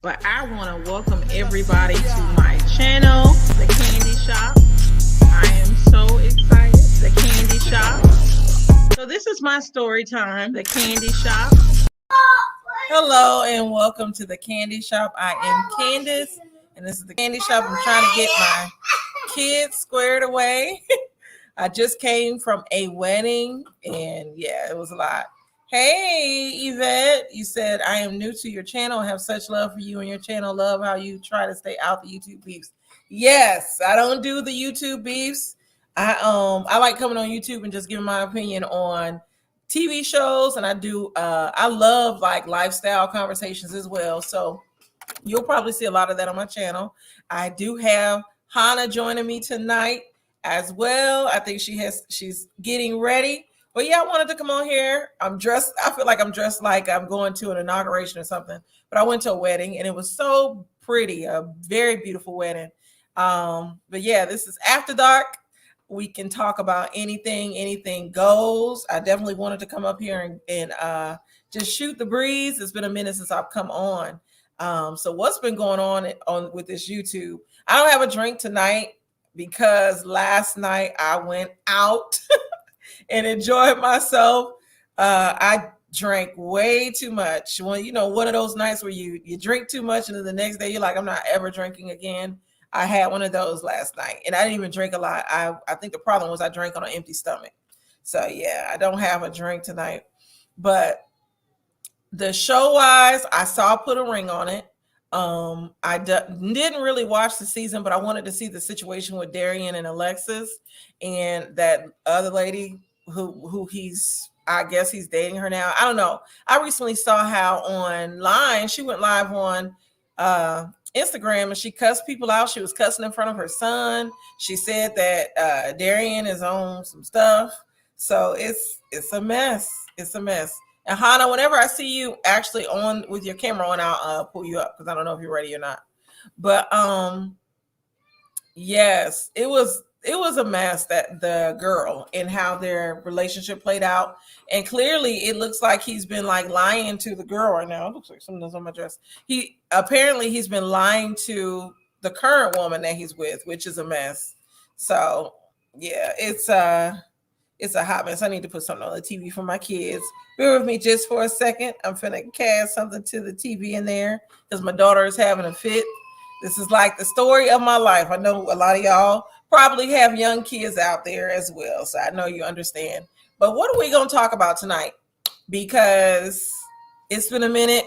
But I want to welcome everybody to my channel, The Candy Shop. I am so excited. The Candy Shop. So this is my story time, The Candy Shop. Hello and welcome to The Candy Shop. I am Candace and this is The Candy Shop. I'm trying to get my kids squared away. I just came from a wedding and yeah, it was a lot. Hey, Yvette, you said, I am new to your channel. I have such love for you and your channel. Love how you try to stay out the YouTube beefs. Yes, I don't do the YouTube beefs. I like coming on YouTube and just giving my opinion on TV shows. And I love like lifestyle conversations as well. So you'll probably see a lot of that on my channel. I do have Hannah joining me tonight as well. I think she's getting ready. But yeah, I wanted to come on here. I feel like I'm dressed like I'm going to an inauguration or something. But I went to a wedding and it was so pretty, a very beautiful wedding. But yeah, this is After Dark. We can talk about anything goes. I definitely wanted to come up here and just shoot the breeze. It's been a minute since I've come on. So what's been going on with this YouTube? I don't have a drink tonight because last night I went out and enjoyed myself. I drank way too much. When one of those nights where you drink too much and then the next day you're like, I'm not ever drinking again. I had one of those last night and I didn't even drink a lot. I think the problem was I drank on an empty stomach. So yeah, I don't have a drink tonight. But the show wise, I saw Put a Ring on it. I didn't really watch the season, but I wanted to see the situation with Darian and Alexis and that other lady who I guess he's dating her now. I don't know. I recently saw how online she went live on Instagram and she cussed people out. She was cussing in front of her son. She said that Darian is on some stuff. So it's a mess. It's a mess. And Hannah, whenever I see you actually on with your camera on, I'll pull you up because I don't know if you're ready or not. But yes, it was a mess, that the girl and how their relationship played out. And clearly it looks like he's been like lying to the girl right now. It looks like something's on my dress. He's been lying to the current woman that he's with, which is a mess. So yeah, it's a hot mess. I need to put something on the TV for my kids. Bear with me just for a second. I'm finna cast something to the TV in there because my daughter is having a fit. This is like the story of my life. I know a lot of y'all probably have young kids out there as well, so I know you understand. But what are we going to talk about tonight? Because it's been a minute.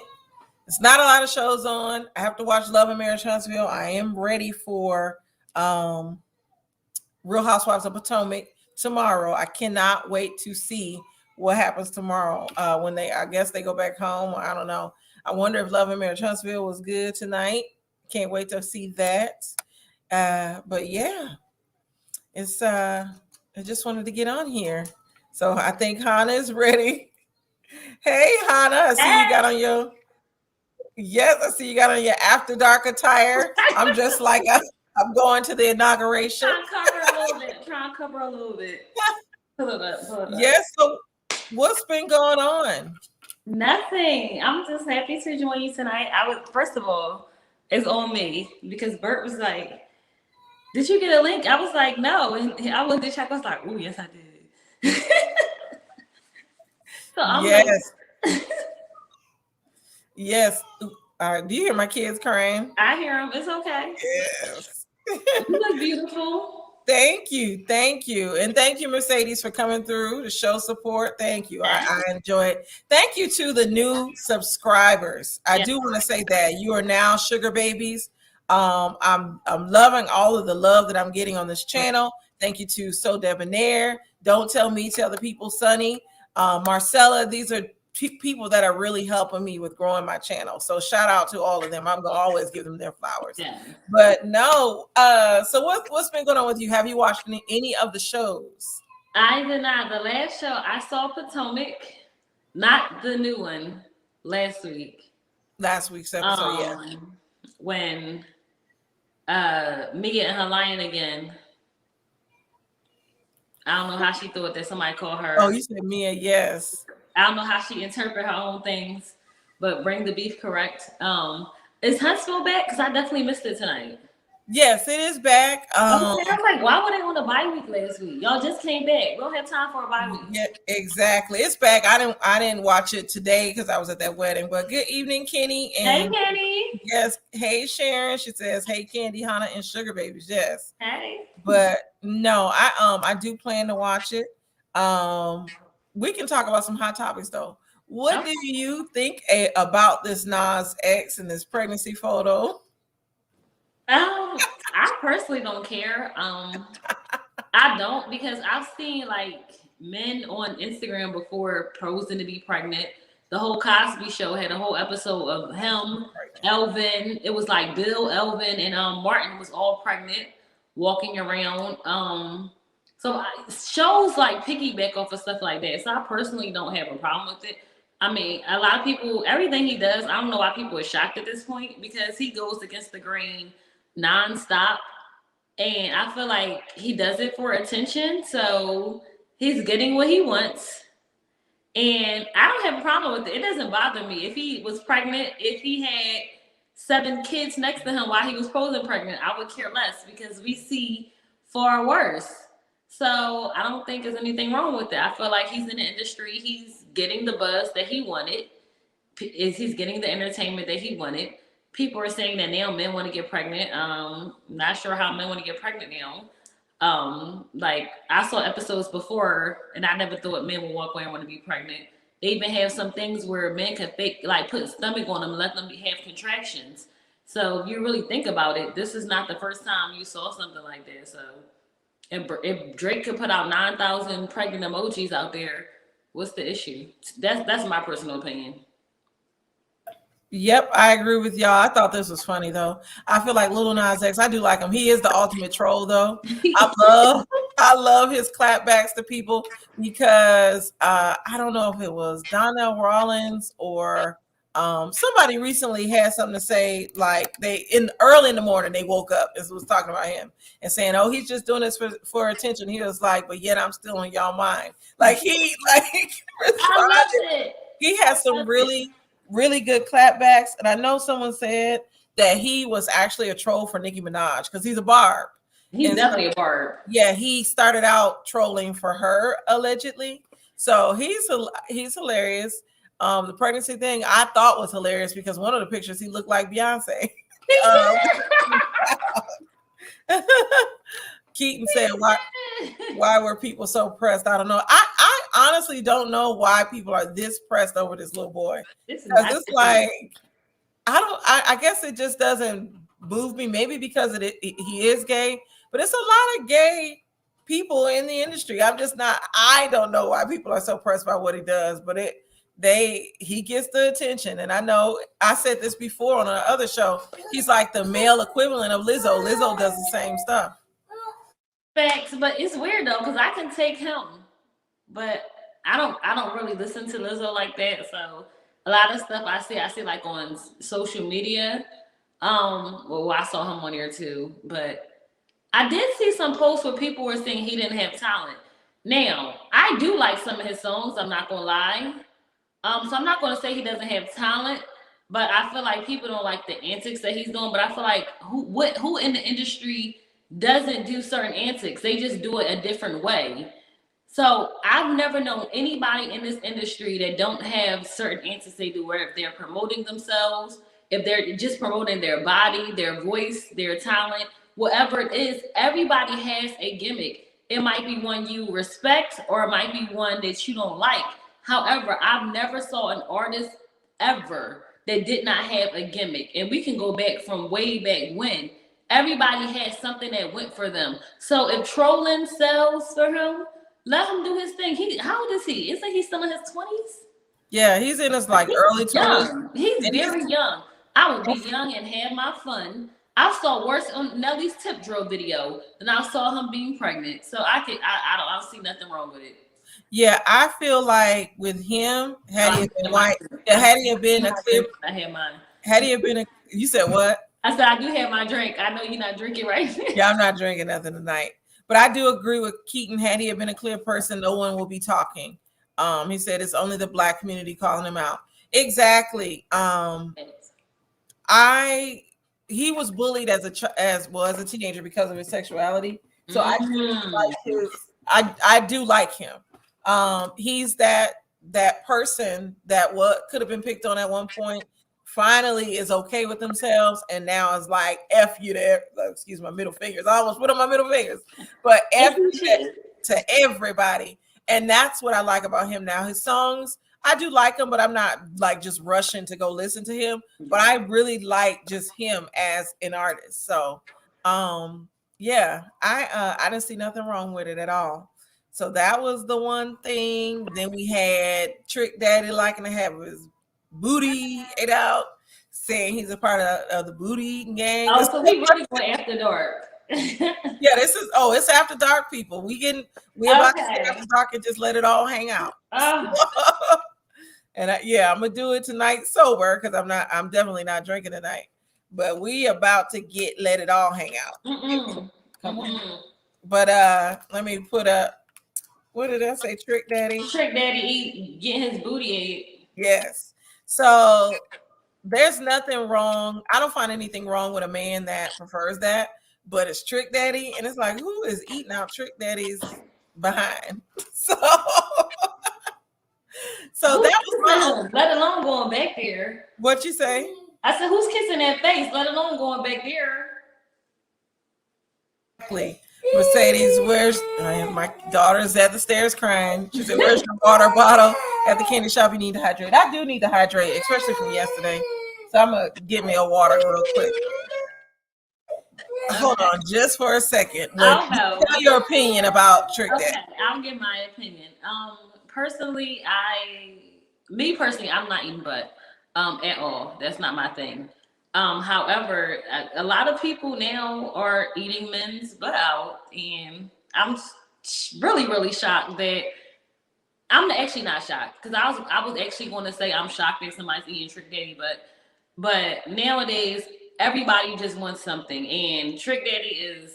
It's not a lot of shows on. I have to watch Love and Marriage Huntsville. I am ready for Real Housewives of Potomac tomorrow. I cannot wait to see what happens tomorrow when I guess they go back home. I don't know. I wonder if Love and Marriage Huntsville was good tonight. Can't wait to see that. But yeah, I just wanted to get on here. So I think Hannah is ready. Hey Hannah, I see you got on your After Dark attire. I'm just like I'm going to the inauguration. Trying to cover a little bit. Pull it up. Yes. So what's been going on? Nothing. I'm just happy to join you tonight. First of all, it's on me because Bert was like, did you get a link? I was like, no. And I went to check. I was like, oh, yes, I did. So I'm yes. Yes. Do you hear my kids crying? I hear them. It's okay. Yes. You look beautiful. Thank you. And thank you, Mercedes, for coming through to show support. Thank you. I enjoy it. Thank you to the new subscribers. I do want to say that you are now sugar babies. I'm loving all of the love that I'm getting on this channel. Thank you to So Debonair. Don't Tell Me, Tell the People, Sunny, Marcella. These are people that are really helping me with growing my channel. So shout out to all of them. I'm gonna always give them their flowers. Yeah. But no, so what's been going on with you? Have you watched any of the shows? I did not. The last show I saw Potomac, not the new one, last week. Last week's episode, yeah. When Mia and her lying again. I don't know how she thought that somebody called her. Oh, you said Mia, yes. I don't know how she interpret her own things, but bring the beef correct. Is Huntsville back? Because I definitely missed it tonight. Yes, it is back. Okay, I'm like, why were they on a bye week last week? Y'all just came back. We don't have time for a bye week. Yeah, exactly. It's back. I didn't watch it today because I was at that wedding. But good evening, Kenny. Hey, And Kenny. yes, hey Sharon. She says, hey Candy, Hannah, and Sugar Babies. Yes. Hey. But no, I do plan to watch it. We can talk about some hot topics though. What do you think about this Nas X and this pregnancy photo? I personally don't care. I don't, because I've seen like men on Instagram before posing to be pregnant. The whole Cosby Show had a whole episode of him, Elvin. It was like Bill, Elvin, and Martin was all pregnant, walking around. Shows like piggyback off of stuff like that. So I personally don't have a problem with it. I mean, a lot of people, everything he does, I don't know why people are shocked at this point, because he goes against the grain nonstop. And I feel like he does it for attention. So he's getting what he wants. And I don't have a problem with it. It doesn't bother me. If he was pregnant, if he had 7 kids next to him while he was posing pregnant, I would care less, because we see far worse. So I don't think there's anything wrong with it. I feel like he's in the industry. He's getting the buzz that he wanted. He's getting the entertainment that he wanted. People are saying that now men want to get pregnant. Not sure how men want to get pregnant now. Like I saw episodes before, and I never thought men would walk away and want to be pregnant. They even have some things where men could fake, like put a stomach on them and let them have contractions. So if you really think about it, this is not the first time you saw something like that. So if Drake could put out 9,000 pregnant emojis out there, what's the issue? That's my personal opinion. Yep, I agree with y'all. I thought this was funny though. I feel like Lil Nas X, I do like him. He is the ultimate troll though. I love his clapbacks to people, because I don't know if it was Donnell Rawlins or somebody recently had something to say, like they early in the morning they woke up and was talking about him and saying, oh, he's just doing this for attention. He was like, but yet I'm still in y'all mind. Like he I love it. He has some really good clapbacks. And I know someone said that he was actually a troll for Nicki Minaj because he's a barb. He's definitely a barb. Yeah, he started out trolling for her allegedly. So he's hilarious. The pregnancy thing I thought was hilarious because one of the pictures he looked like Beyonce. Keaton said, why were people so pressed? I don't know. I honestly don't know why people are this pressed over this little boy. It's like, I guess it just doesn't move me. Maybe because he is gay, but it's a lot of gay people in the industry. I don't know why people are so pressed by what he does, but he gets the attention. And I know I said this before on another show. He's like the male equivalent of Lizzo. Lizzo does the same stuff. Facts, but it's weird though, because I can take him, but I don't really listen to Lizzo like that. So a lot of stuff I see like on social media. Well, I saw him on here too, but I did see some posts where people were saying he didn't have talent. Now, I do like some of his songs, I'm not gonna lie. So I'm not gonna say he doesn't have talent, but I feel like people don't like the antics that he's doing. But I feel like who in the industry doesn't do certain antics? They just do it a different way. So I've never known anybody in this industry that don't have certain antics they do, where if they're promoting themselves, if they're just promoting their body, their voice, their talent, whatever it is, everybody has a gimmick. It might be one you respect, or it might be one that you don't like. However, I've never saw an artist ever that did not have a gimmick. And we can go back from way back when. Everybody had something that went for them. So if trolling sells for him, let him do his thing. How old is he? Isn't he still in his 20s? Yeah, he's in his like early 20s. He's very young. I would be young and have my fun. I saw worse on Nelly's tip drill video than I saw him being pregnant. So I don't see nothing wrong with it. Yeah, I feel like with him, had he been a clip, I had mine. Had he been you said what? I said I do have my drink. I know you're not drinking, right? Yeah, I'm not drinking nothing tonight. But I do agree with Keaton. Had he been a clear person, no one will be talking. He said it's only the Black community calling him out. Exactly. he was bullied as a teenager because of his sexuality. So I do like I do like him. He's that person that could have been picked on at one point, finally is okay with themselves, and now is like F you there. Excuse my middle fingers. I almost put on my middle fingers, but F you to everybody. And that's what I like about him now. His songs, I do like him, but I'm not like just rushing to go listen to him. But I really like just him as an artist. So yeah, I didn't see nothing wrong with it at all. So that was the one thing. Then we had Trick Daddy liking to have his booty ate out, saying he's a part of the booty eating gang. Oh, so we really going after dark. Yeah, it's after dark, people. We about to get after dark and just let it all hang out. And I'm gonna do it tonight sober because I'm definitely not drinking tonight. But we about to let it all hang out. Come on. But let me put up. What did I say? Trick Daddy. Trick Daddy getting his booty ate. Yes. So there's nothing wrong. I don't find anything wrong with a man that prefers that. But it's Trick Daddy, and it's like, who is eating out Trick Daddy's behind? So that was let alone going back there. What you say? I said, who's kissing that face? Let alone going back there. Exactly. Mercedes, where's my daughter's at the stairs crying? She said, "Where's your water bottle at the candy shop? You need to hydrate." I do need to hydrate, especially from yesterday. So I'm gonna get me a water real quick. Hold on just for a second. Tell your opinion about Trick Daddy. I'll give my opinion. Personally, I'm not eating butt at all. That's not my thing. However, a lot of people now are eating men's butt out, and I'm really, really shocked that I'm actually not shocked, because I was actually going to say I'm shocked that somebody's eating Trick Daddy, but nowadays everybody just wants something, and Trick Daddy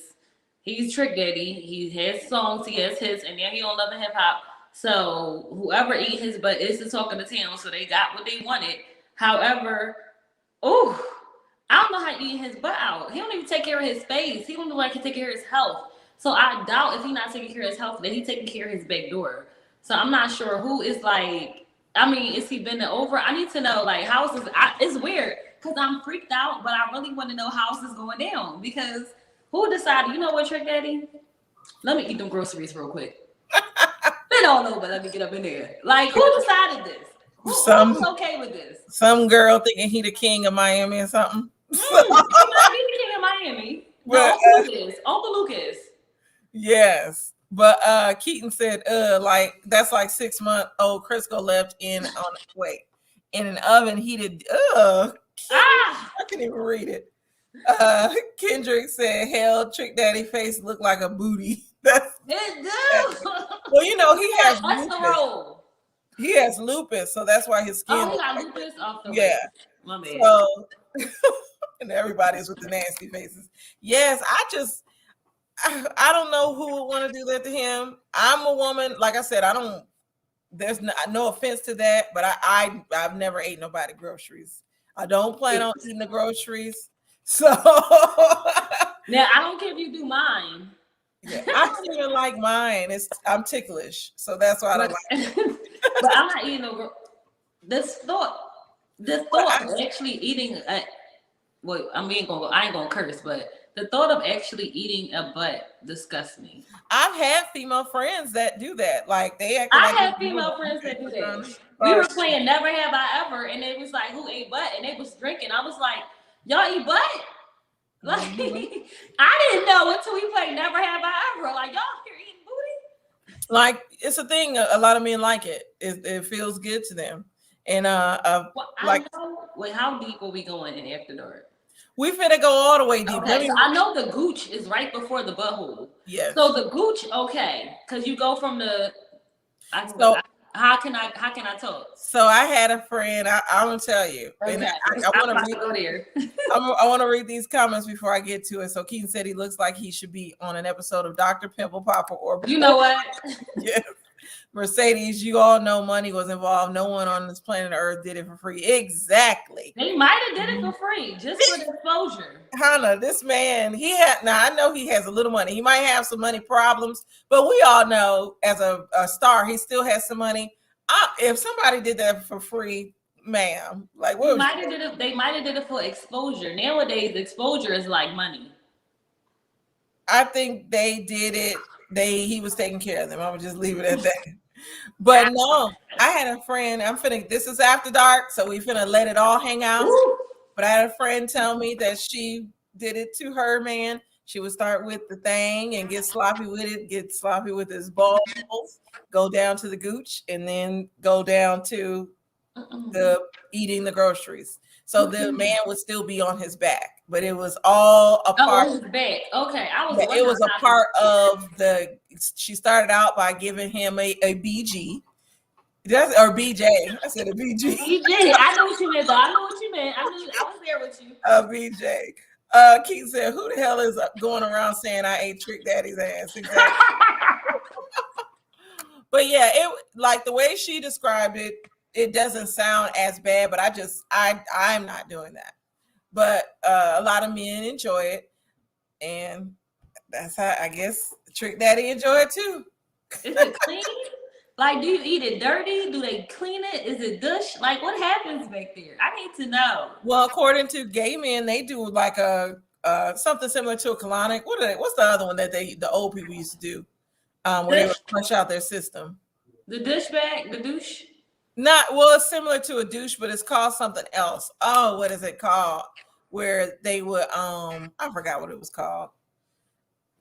he's Trick Daddy. He has songs, he has hits, and now he on Love and Hip Hop. So whoever eat his butt is the talk of the town. So they got what they wanted. However, I don't know how he eating his butt out. He don't even take care of his face. He don't know like he take care of his health. So I doubt if he's not taking care of his health that he's taking care of his back door. So I'm not sure who is like. I mean, is he bending over? I need to know like how is this? It's weird. Because I'm freaked out, but I really want to know how this is going down. Because who decided, you know what, Trick Daddy? Let me eat them groceries real quick. Been all over, let me get up in there. Like, who decided this? Who's okay with this? Some girl thinking he the king of Miami or something. He might be the king of Miami. No, Uncle Lucas. Yes. But Keaton said, like, that's like 6-month-old Crisco left in an oven heated. I can't even read it. Kendrick said, "Hell, Trick Daddy face looked like a booty." It do. Well, you know, he has lupus. He has lupus, so that's why his skin. Oh, he got lupus off the yeah. My bad. So, and everybody's with the nasty faces. Yes, I don't know who would want to do that to him. I'm a woman, like I said. There's no offense to that, but I've never ate nobody groceries. I don't plan on eating the groceries. So now I don't care if you do mine. Yeah, I don't even like mine. I'm ticklish, so that's why I don't like it. But I'm not eating no. This thought of actually eating I ain't gonna curse, but the thought of actually eating a butt disgusts me. I've had female friends that do that. Like had female friends that do that. We were playing Never Have I Ever, and it was like, who ate butt? And they was drinking. I was like, y'all eat butt? Like, I didn't know until we played Never Have I Ever. Like, y'all here eating booty? Like, it's a thing. A lot of men like it. It feels good to them. And how deep are we going in After Dark? We finna go all the way deep. Okay, so I know the gooch is right before the butthole. Yes. So the gooch, okay, because you go from the. How can I talk? So I had a friend. I'm gonna tell you. Okay. And I want to read these comments before I get to it. So Keaton said he looks like he should be on an episode of Dr. Pimple Popper or. You know what? Yes. Mercedes, you all know money was involved. No one on this planet Earth did it for free. Exactly. They might have did it for free, just for the exposure. Hannah, this man, I know he has a little money. He might have some money problems, but we all know as a star, he still has some money. If somebody did that for free, ma'am, like what? They might have did it for exposure. Nowadays, exposure is like money. I think they did it. He was taking care of them. I would just leave it at that. But no, I had a friend. This is after dark, so we finna let it all hang out. Ooh. But I had a friend tell me that she did it to her man. She would start with the thing and get sloppy with it, get sloppy with his balls, go down to the gooch, and then go down to the eating the groceries. So the man would still be on his back, but it was all a part. Oh, his back. Okay, it was a part of the. She started out by giving him a BG. Or BJ. I said a BG. BJ. I know what you meant, though. I know what you meant. I was there with you. A BJ. Keith said, "Who the hell is going around saying I ate Trick Daddy's ass?" Exactly. But yeah, it like the way she described it. It doesn't sound as bad, but I'm not doing that. But a lot of men enjoy it, and that's how I guess Trick Daddy enjoy it too. Is it clean? Like, do you eat it dirty? Do they clean it? Is it douche? Like, what happens back there? I need to know. Well, according to gay men, they do like a something similar to a colonic. What's the other one that the old people used to do? Where they would flush out their system. The douche bag, the douche. It's similar to a douche, but it's called something else. Oh, what is it called? Where they would I forgot what it was called.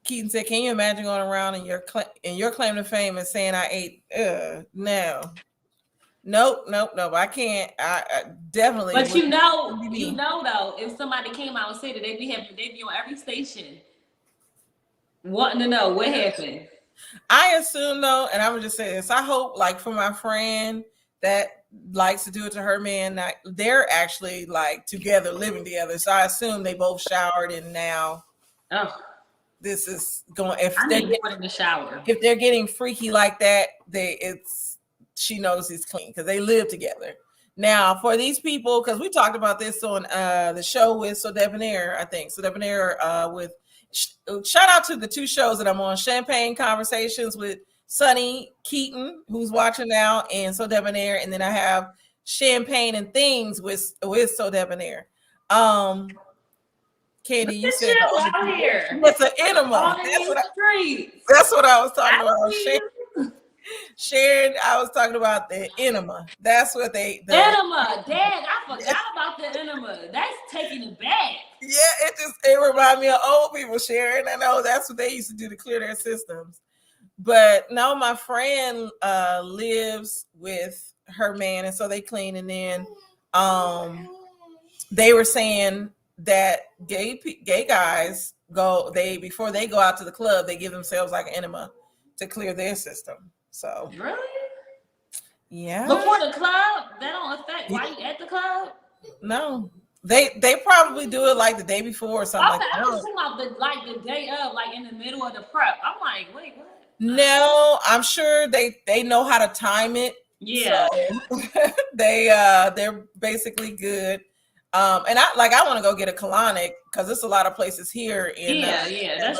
Keaton said, "Can you imagine going around in your claim to fame and saying I ate?" No. Nope. I can't. I definitely. But you know though, if somebody came out and said that they'd be on every station, wanting to know what happened. I assume though, and I would just say this: I hope, like for my friend that likes to do it to her man, that they're actually like together, living together. So I assume they both showered, and now. Oh. This is going. If they're in the shower, if they're getting freaky like that, she knows he's clean because they live together. Now, for these people, because we talked about this on the show with So Debonair, I think So Debonair with shout out to the two shows that I'm on: Champagne Conversations with Sonny Keaton, who's watching now, and So Debonair, and then I have Champagne and Things with So Debonair. Candy, you said it's an enema. That's what I was talking about. Sharon, I was talking about the enema. That's what the enema. Dang, I forgot about the enema. That's taking it back. Yeah, it reminded me of old people, Sharon. I know that's what they used to do to clear their systems. But no, my friend lives with her man, and so they clean, and then they were saying that gay guys before they go out to the club, they give themselves like an enema to clear their system. So really, yeah. Before the club, that don't affect why you at the club. No, they probably do it like the day before or something. Okay, I was talking about the day of, like in the middle of the prep. I'm like, wait, what? No, I'm sure they know how to time it. Yeah, so they're basically good. And I want to go get a colonic because there's a lot of places here in that's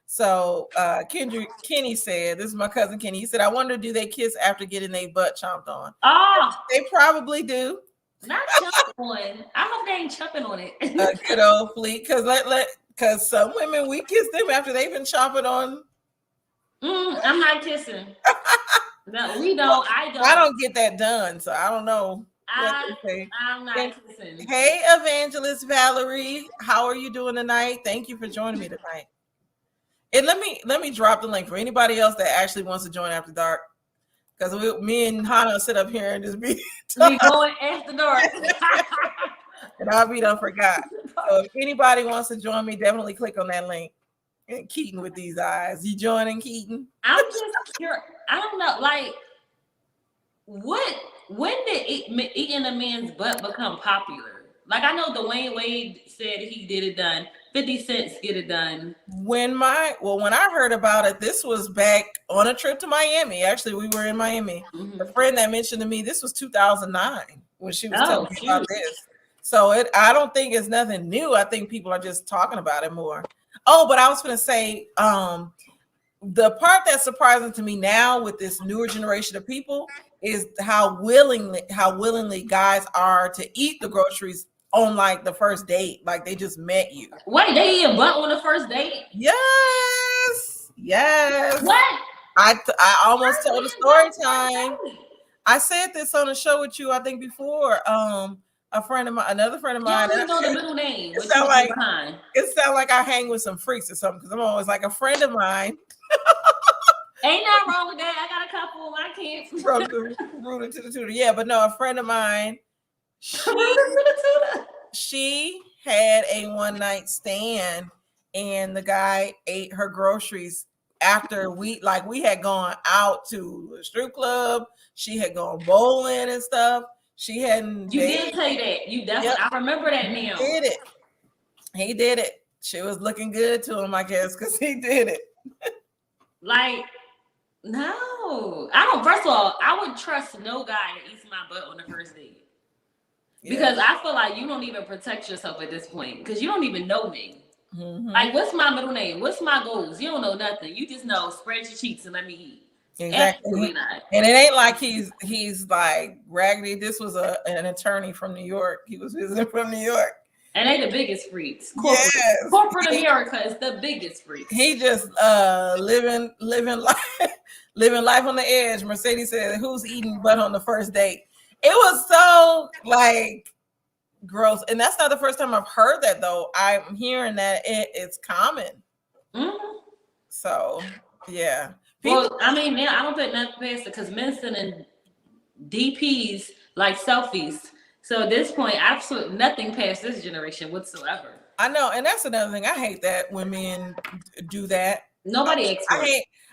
So Kenny said, this is my cousin Kenny. He said, "I wonder, do they kiss after getting their butt chomped on?" Oh, they probably do. Not chomping on. I hope they ain't chomping on it. A good old fleet, because some women we kiss them after they've been chomping on. I'm not kissing. No, we don't. I don't. I don't get that done, so I don't know. I'm not kissing. Hey, Evangelist Valerie, how are you doing tonight? Thank you for joining me tonight. And let me drop the link for anybody else that actually wants to join After Dark, because me and Hannah sit up here and just be going After Dark, and I'll be done forgot. So if anybody wants to join me, definitely click on that link. And Keaton with these eyes, you joining Keaton? I'm just curious. I don't know, like when did eating a man's butt become popular? Like I know Dwayne Wade said he did it done. 50 cents get it done. When I heard about it, this was back on a trip to Miami. Actually, we were in Miami. Mm-hmm. A friend that mentioned to me, this was 2009 when she was telling me about this. So I don't think it's nothing new. I think people are just talking about it more. Oh, but I was going to say, the part that's surprising to me now with this newer generation of people is how willingly guys are to eat the groceries on like the first date, like they just met you. Wait, they eat a butt on the first date? Yes. What? I almost told a story time. I said this on a show with you, I think before. Another friend of mine. You don't know the middle name. It sounds like I hang with some freaks or something because I'm always like a friend of mine. Ain't nothing wrong with that. I got a couple of my kids. From the rooter to the tutor. Yeah, but no, a friend of mine. She had a one night stand, and the guy ate her groceries after we had gone out to a strip club. She had gone bowling and stuff. She hadn't. You did say that. You definitely. Yep. I remember that now. He did it. She was looking good to him, I guess, because he did it. Like, no, I don't. First of all, I would trust no guy that eats my butt on the first date. Because I feel like you don't even protect yourself at this point because you don't even know me. Mm-hmm. Like, what's my middle name? What's my goals? You don't know nothing. You just know spread your cheeks and let me eat. Exactly. Absolutely not. And it ain't like he's like raggedy. This was an attorney from New York. He was visiting from New York. And they the biggest freaks. Corporate America is the biggest freaks. He just living life on the edge. Mercedes said, "Who's eating butt on the first date?" It was so like gross, and that's not the first time I've heard that though. I'm hearing that it's common. Mm-hmm. So yeah. Well, I mean, now I don't put nothing past it because men sending DPs like selfies. So at this point, absolutely nothing past this generation whatsoever. I know, and that's another thing. I hate that when men do that. Nobody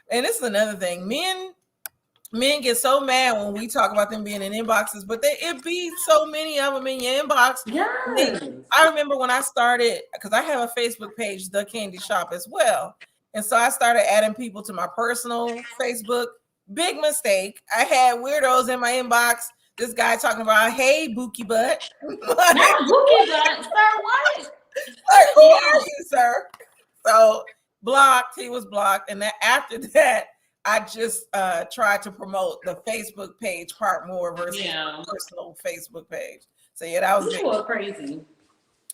and this is another thing. Men get so mad when we talk about them being in inboxes, but it be so many of them in your inbox. Yes. I remember when I started, because I have a Facebook page, The Candy Shop, as well. And so I started adding people to my personal Facebook. Big mistake. I had weirdos in my inbox. This guy talking about, hey, Bookie Butt. Bookie Butt? Sir, what? Like, who are you, sir? So blocked. He was blocked. And then after that, I just tried to promote the Facebook page part more versus the personal Facebook page. So yeah, that was crazy.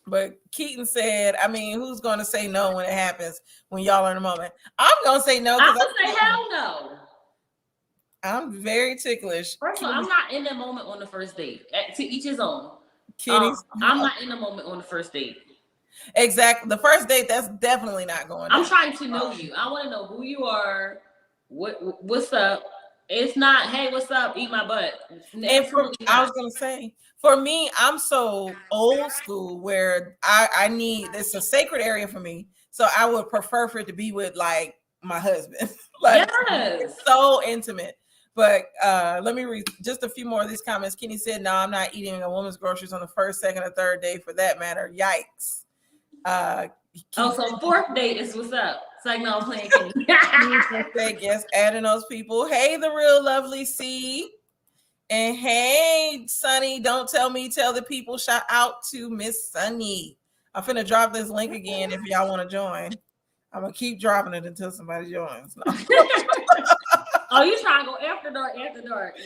But Keaton said, I mean, who's going to say no when it happens when y'all are in a moment? I'm going to say no. I'm going to say hell no. I'm very ticklish. First of all, I'm not in the moment on the first date. To each his own. I'm not in the moment on the first date. Exactly. The first date, that's definitely not going I'm trying to know you. I want to know who you are. What's up? It's not, hey, what's up? Eat my butt. I was going to say, for me, I'm so old school where I need, it's a sacred area for me. So I would prefer for it to be with like my husband. Like, it's so intimate. But let me read just a few more of these comments. Kenny said, no, I'm not eating a woman's groceries on the first, second, or third day for that matter. Yikes. So fourth date is what's up. It's like, no, I'm playing Kenny. Yes, adding those people. Hey, the real lovely C. And hey, Sunny, don't tell me, tell the people. Shout out to Miss Sunny. I'm finna drop this link again if y'all want to join. I'm gonna keep dropping it until somebody joins. No. Oh, you trying to go after dark?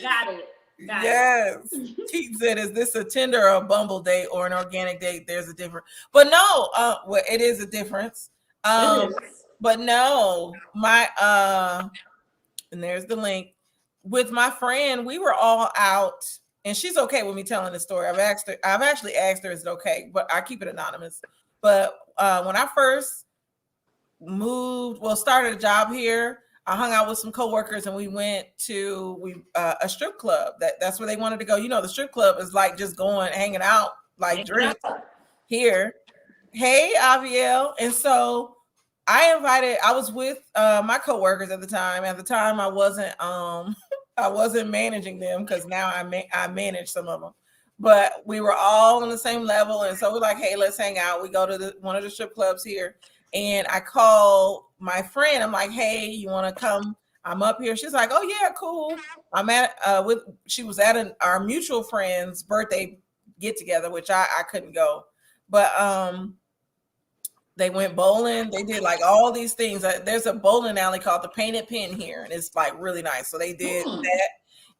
Got it. Yes. Keith said, is this a Tinder or a Bumble date or an organic date? There's a difference. But no, well, it is a difference. But no, and there's the link. With my friend, we were all out, and she's okay with me telling the story. I've actually asked her, is it okay? But I keep it anonymous. But when I first started a job here, I hung out with some coworkers and we went to a strip club. That's where they wanted to go. You know, the strip club is like just going, hanging out, like drinks here. Hey, Aviel. And so I was with my coworkers at the time. At the time, I wasn't managing them because now I manage some of them. but we were all on the same level. And so we're like, hey, let's hang out. We go to one of the strip clubs here. And I call my friend. I'm like, hey, you want to come? I'm up here. She's like, oh yeah, cool. I'm at she was at our mutual friend's birthday get together, which I couldn't go. But they went bowling. They did like all these things. There's a bowling alley called the Painted Pin here, and it's like really nice. So they did that.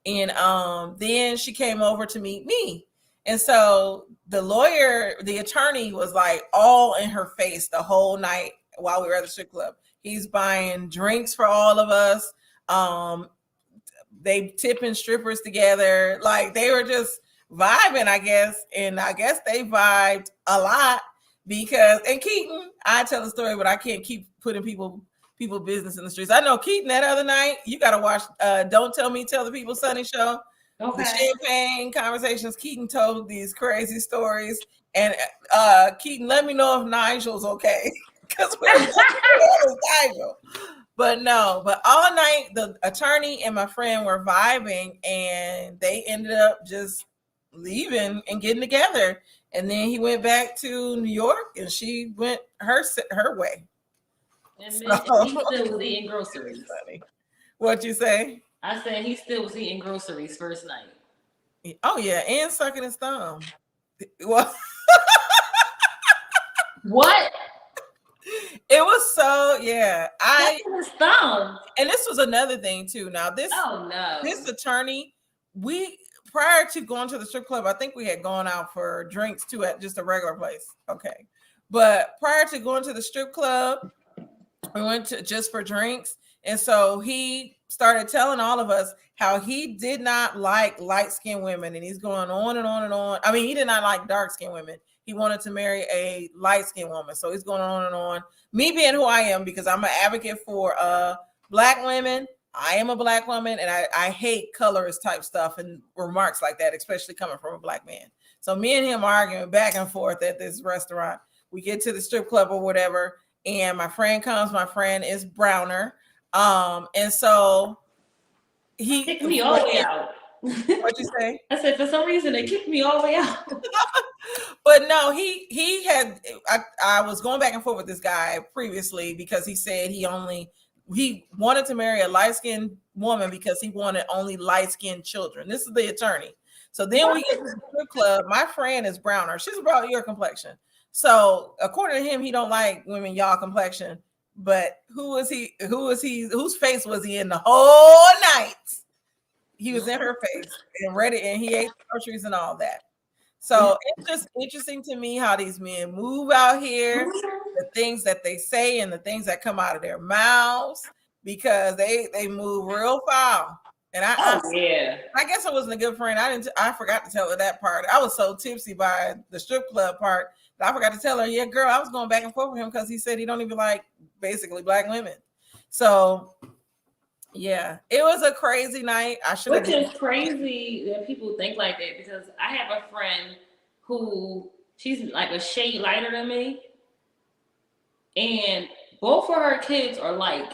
And then she came over to meet me. And so the attorney was like all in her face the whole night while we were at the strip club. He's buying drinks for all of us. They tipping strippers together. Like they were just vibing, I guess. And I guess they vibed a lot because, and Keaton, I tell the story, but I can't keep putting people business in the streets. I know Keaton that other night, you got to watch Don't Tell Me, Tell the People Sunny show. Okay. The champagne conversations. Keaton told these crazy stories. And Keaton, let me know if Nigel's okay. Because we're Nigel. But all night, the attorney and my friend were vibing, and they ended up just leaving and getting together. And then he went back to New York, and she went her way. And he still was eating groceries. What'd you say? I said he still was eating groceries first night. Oh yeah, and sucking his thumb. Well, what? It was so his thumb. And this was another thing too. Now this attorney, we prior to going to the strip club, I think we had gone out for drinks too at just a regular place. Okay, but prior to going to the strip club, we went to just for drinks. And so he started telling all of us how he did not like light-skinned women. And he's going on and on and on. I mean, he did not like dark-skinned women. He wanted to marry a light-skinned woman. So he's going on and on. Me being who I am, because I'm an advocate for Black women. I am a Black woman, and I hate colorist type stuff and remarks like that, especially coming from a Black man. So me and him arguing back and forth at this restaurant. We get to the strip club or whatever, and my friend comes. My friend is browner. And so he kicked me all the way out. What'd you say? I said, for some reason, they kicked me all the way out. But no, he had, I was going back and forth with this guy previously because he said he wanted to marry a light-skinned woman because he wanted only light-skinned children. This is the attorney. So then we get to the strip club. My friend is browner. She's about your complexion. So according to him, he don't like women y'all complexion. But whose face was he in the whole night? He was in her face and ready, and he ate groceries and all that. So it's just interesting to me how these men move out here, the things that they say and the things that come out of their mouths, because they move real foul. And I guess I wasn't a good friend. I forgot to tell her that part. I was so tipsy by the strip club part that I forgot to tell her, yeah, girl, I was going back and forth with him because he said he don't even like basically Black women. So yeah, it was a crazy night. Which is crazy that people think like that, because I have a friend who she's like a shade lighter than me, and both of her kids are like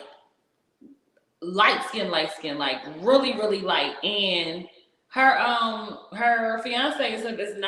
light skin, like really, really light. And her fiance is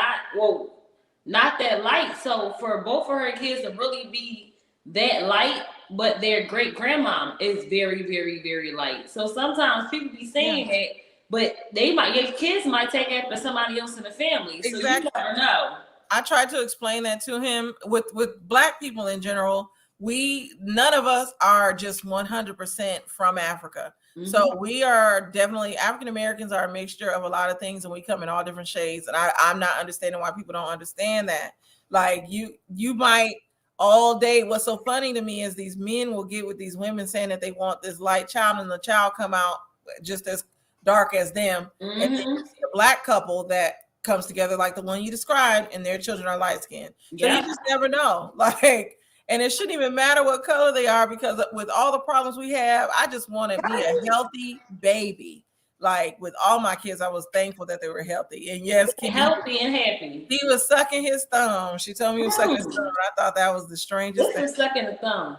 not that light. So for both of her kids to really be that light, but their great grandma is very, very, very light. So sometimes people be saying it, but your kids might take after somebody else in the family. So exactly. You never know. I tried to explain that to him. With Black people in general, none of us are just 100% from Africa. Mm-hmm. So we are definitely, African Americans are a mixture of a lot of things, and we come in all different shades. And I'm not understanding why people don't understand that. Like you might all day. What's so funny to me is these men will get with these women saying that they want this light child, and the child come out just as dark as them. Mm-hmm. And then you see a Black couple that comes together like the one you described, and their children are light skinned. So you just never know. Like, and it shouldn't even matter what color they are, because with all the problems we have, I just want to be a healthy baby. Like with all my kids, I was thankful that they were healthy. And yes, healthy and happy. He was sucking his thumb. She told me he was sucking his thumb. I thought that was the strangest thing. Sucking the thumb.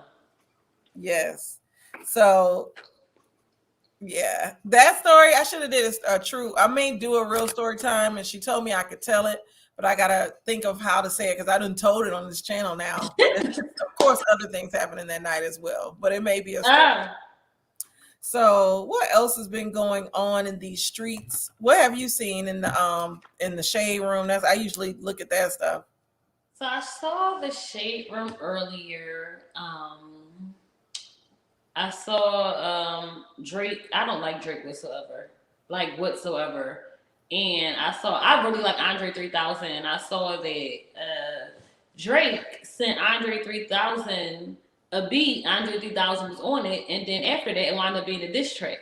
Yes. So Yeah, that story I should have did a true. I may do a real story time, and she told me I could tell it, but I gotta think of how to say it because I done told it on this channel now. Of course, other things happening that night as well, but it may be a story. So, what else has been going on in these streets? What have you seen in the shade room? That's I usually look at that stuff. So I saw the shade room earlier. I saw Drake. I don't like Drake whatsoever. Like whatsoever. And I really like Andre 3000. And I saw that Drake sent Andre 3000 a beat. Andre 3000 was on it. And then after that, it wound up being a diss track.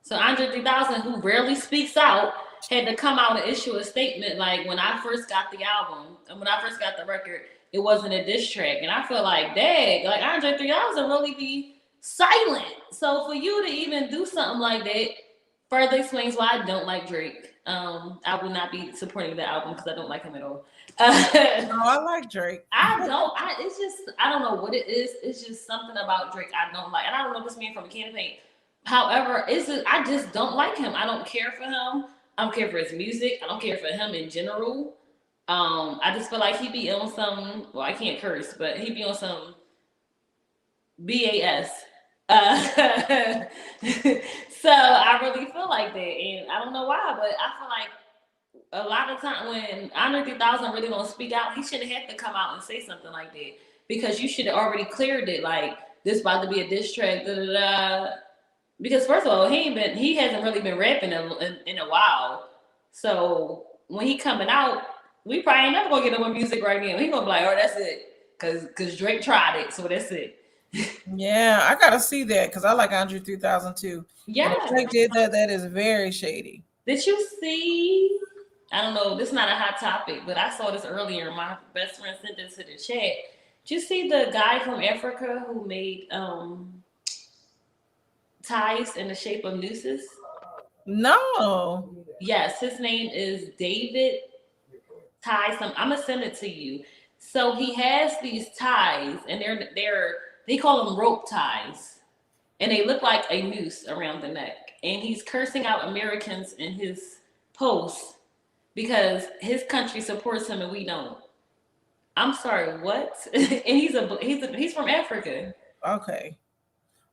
So Andre 3000, who rarely speaks out, had to come out and issue a statement like, when I first got the album and when I first got the record, it wasn't a diss track. And I feel like, dang, like Andre 3000 really be silent. So for you to even do something like that further explains why I don't like Drake. I will not be supporting the album because I don't like him at all. No, I like Drake. It's just, I don't know what it is. It's just something about Drake I don't like. And I don't know if this man from a can of paint. However, I just don't like him. I don't care for him. I don't care for his music. I don't care for him in general. I just feel like he be on some, well, I can't curse, but he be on some BAS. So I really feel like that. And I don't know why, but I feel like a lot of time when Andre 3000 really don't speak out, he shouldn't have to come out and say something like that. Because you should have already cleared it, like, this about to be a diss track, da da da. Because first of all, he hasn't really been rapping in a while. So when he coming out, we probably ain't never gonna get him on music right now. He gonna be like, oh, that's it. Cause Drake tried it, so that's it. Yeah, I gotta see that because I like Andre 3000 too. Yeah. And Drake did that. That is very shady. Did you see? I don't know, this is not a hot topic, but I saw this earlier. My best friend sent this to the chat. Did you see the guy from Africa who made ties in the shape of nooses? No. Yes, his name is David Ties. I'm gonna send it to you. So he has these ties, and they call them rope ties, and they look like a noose around the neck. And he's cursing out Americans in his posts because his country supports him and we don't. I'm sorry, what? And he's from Africa. Okay.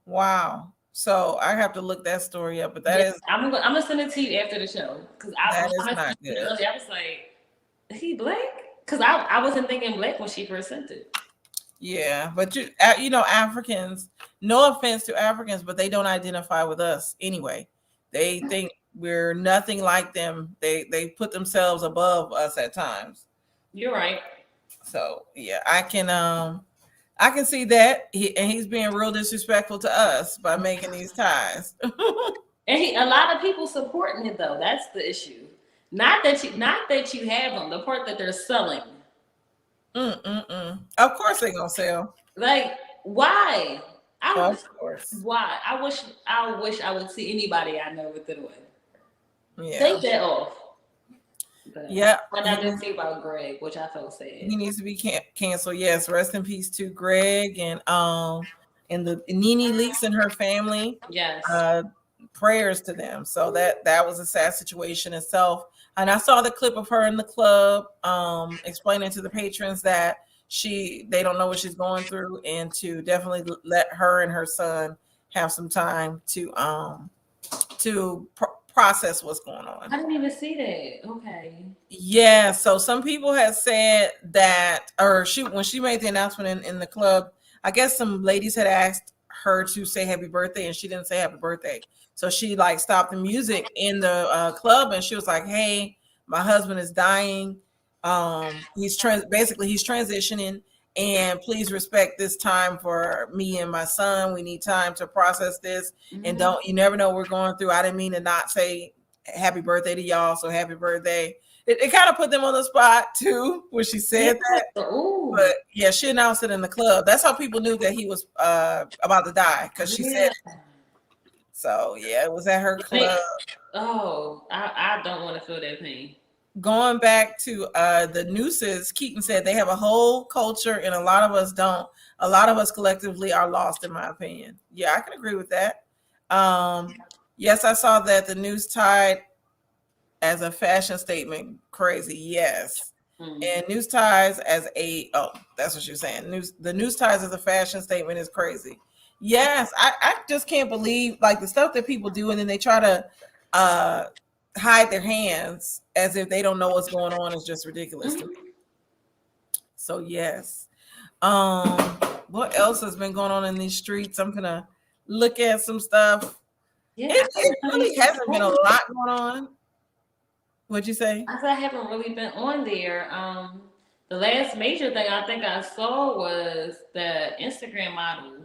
Wow. So I have to look that story up, but that is. I'm gonna send it to you after the show because I was like, is he black? Because I wasn't thinking black when she first sent it. Yeah, but you know, Africans. No offense to Africans, but they don't identify with us anyway. They think we're nothing like them. They put themselves above us at times. You're right. So yeah, I can see that, he's being real disrespectful to us by making these ties. And a lot of people supporting it though. That's the issue. Not that you have them. The part that they're selling. Of course they're gonna sell. Like why? Of course. Why? I wish I would see anybody I know with it away. Yeah. Take that off. But yeah. When I didn't see about Greg, which I felt sad. He needs to be canceled. Yes. Rest in peace to Greg and the Nene Leakes and her family. Yes. Prayers to them. So that was a sad situation itself. And I saw the clip of her in the club explaining to the patrons that they don't know what she's going through, and to definitely let her and her son have some time to process what's going on. I didn't even see that. Okay. Yeah. So some people have said that, or when she made the announcement in the club, I guess some ladies had asked her to say happy birthday, and she didn't say happy birthday. So she stopped the music in the club, and she was like, "Hey, my husband is dying. He's transitioning, and please respect this time for me and my son. We need time to process this, and you never know what we're going through. I didn't mean to not say happy birthday to y'all, so happy birthday." It kind of put them on the spot too when she said that. Ooh. But yeah, she announced it in the club. That's how people knew that he was about to die, because she said it. So yeah, it was at her club. Oh, I don't want to feel that pain. Going back to the nooses, Keaton said they have a whole culture and a lot of us don't. A lot of us collectively are lost, in my opinion. Yeah, I can agree with that. Yes, I saw that the news tied as a fashion statement. Crazy. Yes. And news ties as that's what you're saying. The news ties as a fashion statement is crazy. Yes, I just can't believe like the stuff that people do, and then they try to hide their hands as if they don't know what's going on is just ridiculous to me. So yes. What else has been going on in these streets? I'm gonna look at some stuff. Yeah, It really hasn't been a lot going on. What'd you say? I said I haven't really been on there. The last major thing I think I saw was the Instagram model,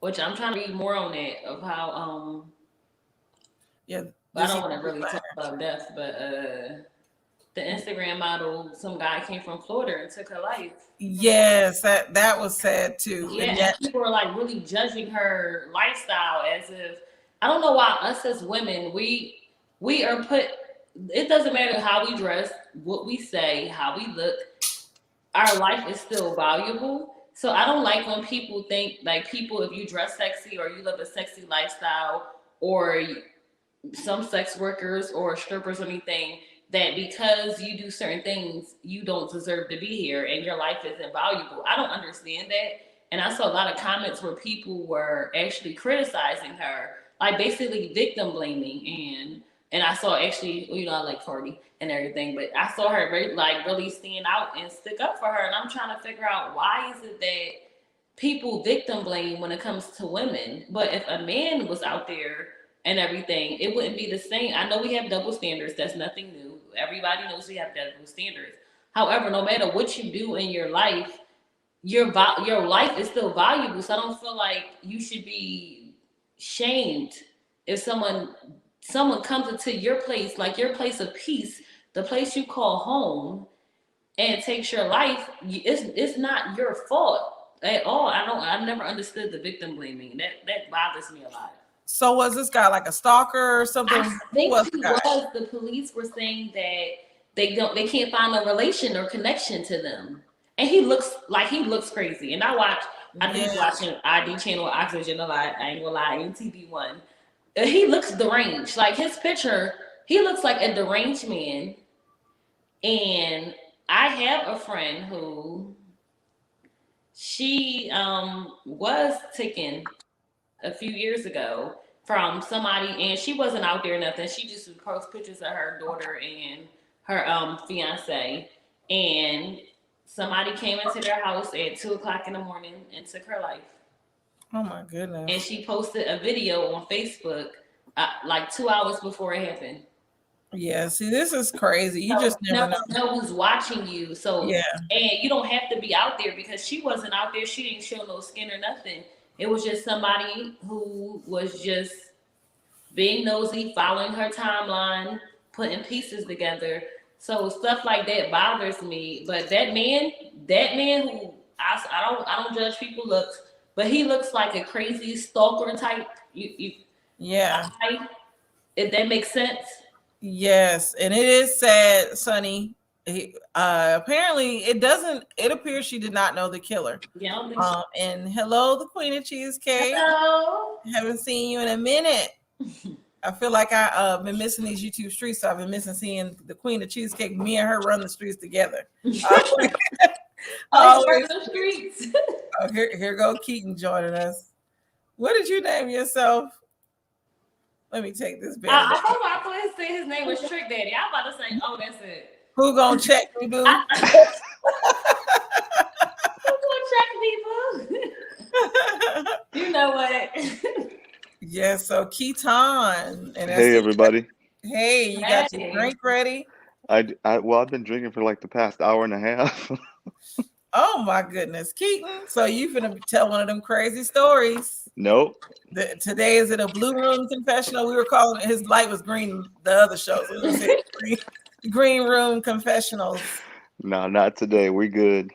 which I'm trying to read more on that of how Yeah, I don't want to really talk about death, but the Instagram model, some guy came from Florida and took her life. Yes, that was sad too. Yeah, and people were like really judging her lifestyle as if I don't know why us as women we are put. It doesn't matter how we dress, what we say, how we look. Our life is still valuable. So I don't like when people think like people if you dress sexy or you live a sexy lifestyle or some sex workers or strippers or anything that because you do certain things you don't deserve to be here and your life isn't valuable. I don't understand that. And I saw a lot of comments where people were actually criticizing her, like basically victim blaming and I saw actually, you know, I like Cardi and everything, but I saw her really stand out and stick up for her. And I'm trying to figure out why is it that people victim blame when it comes to women, but if a man was out there and everything, it wouldn't be the same. I know we have double standards. That's nothing new. Everybody knows we have double standards. However, no matter what you do in your life, your life is still valuable. So I don't feel like you should be shamed if someone comes into your place, like your place of peace, the place you call home, and takes your life. It's not your fault at all. I've never understood the victim blaming. That bothers me a lot. So was this guy like a stalker or something? I think he was. The police were saying that they can't find a relation or connection to them. And he looks crazy. And I do watching ID channel Oxygen a lot. I ain't gonna lie, MTV1. He looks deranged. Like his picture, he looks like a deranged man. And I have a friend who she was taken a few years ago from somebody, and she wasn't out there nothing. She just would post pictures of her daughter and her fiance, and somebody came into their house at 2:00 in the morning and took her life. Oh my goodness! And she posted a video on Facebook like 2 hours before it happened. Yeah, see, this is crazy. You just never know who's watching you. So yeah, and you don't have to be out there because she wasn't out there. She didn't show no skin or nothing. It was just somebody who was just being nosy, following her timeline, putting pieces together. So stuff like that bothers me. But that man who I don't judge people looks, but he looks like a crazy stalker type. Yeah. If that makes sense. Yes, and it is sad, Sonny. Apparently it appears she did not know the killer. Yeah, I don't think so. And hello, the Queen of Cheesecake. Hello. Haven't seen you in a minute. I feel like I've been missing these YouTube streets, so I've been missing seeing the Queen of Cheesecake. Me and her run the streets together. Always the streets. Oh, here go Keaton joining us. What did you name yourself? Let me take this back. I thought I say his name was Trick Daddy. I'm about to say, oh, that's it. Who gonna check me, boo? Who gonna check me, boo? You know what? Yes, so Keaton. And hey, everybody. Hey, you got your drink ready? Well, I've been drinking for like the past hour and a half. Oh my goodness, Keaton. So you finna tell one of them crazy stories. Nope. Today is it a blue room confessional? We were calling it, his light was green the other show. So we said green room confessionals. No, not today. We good.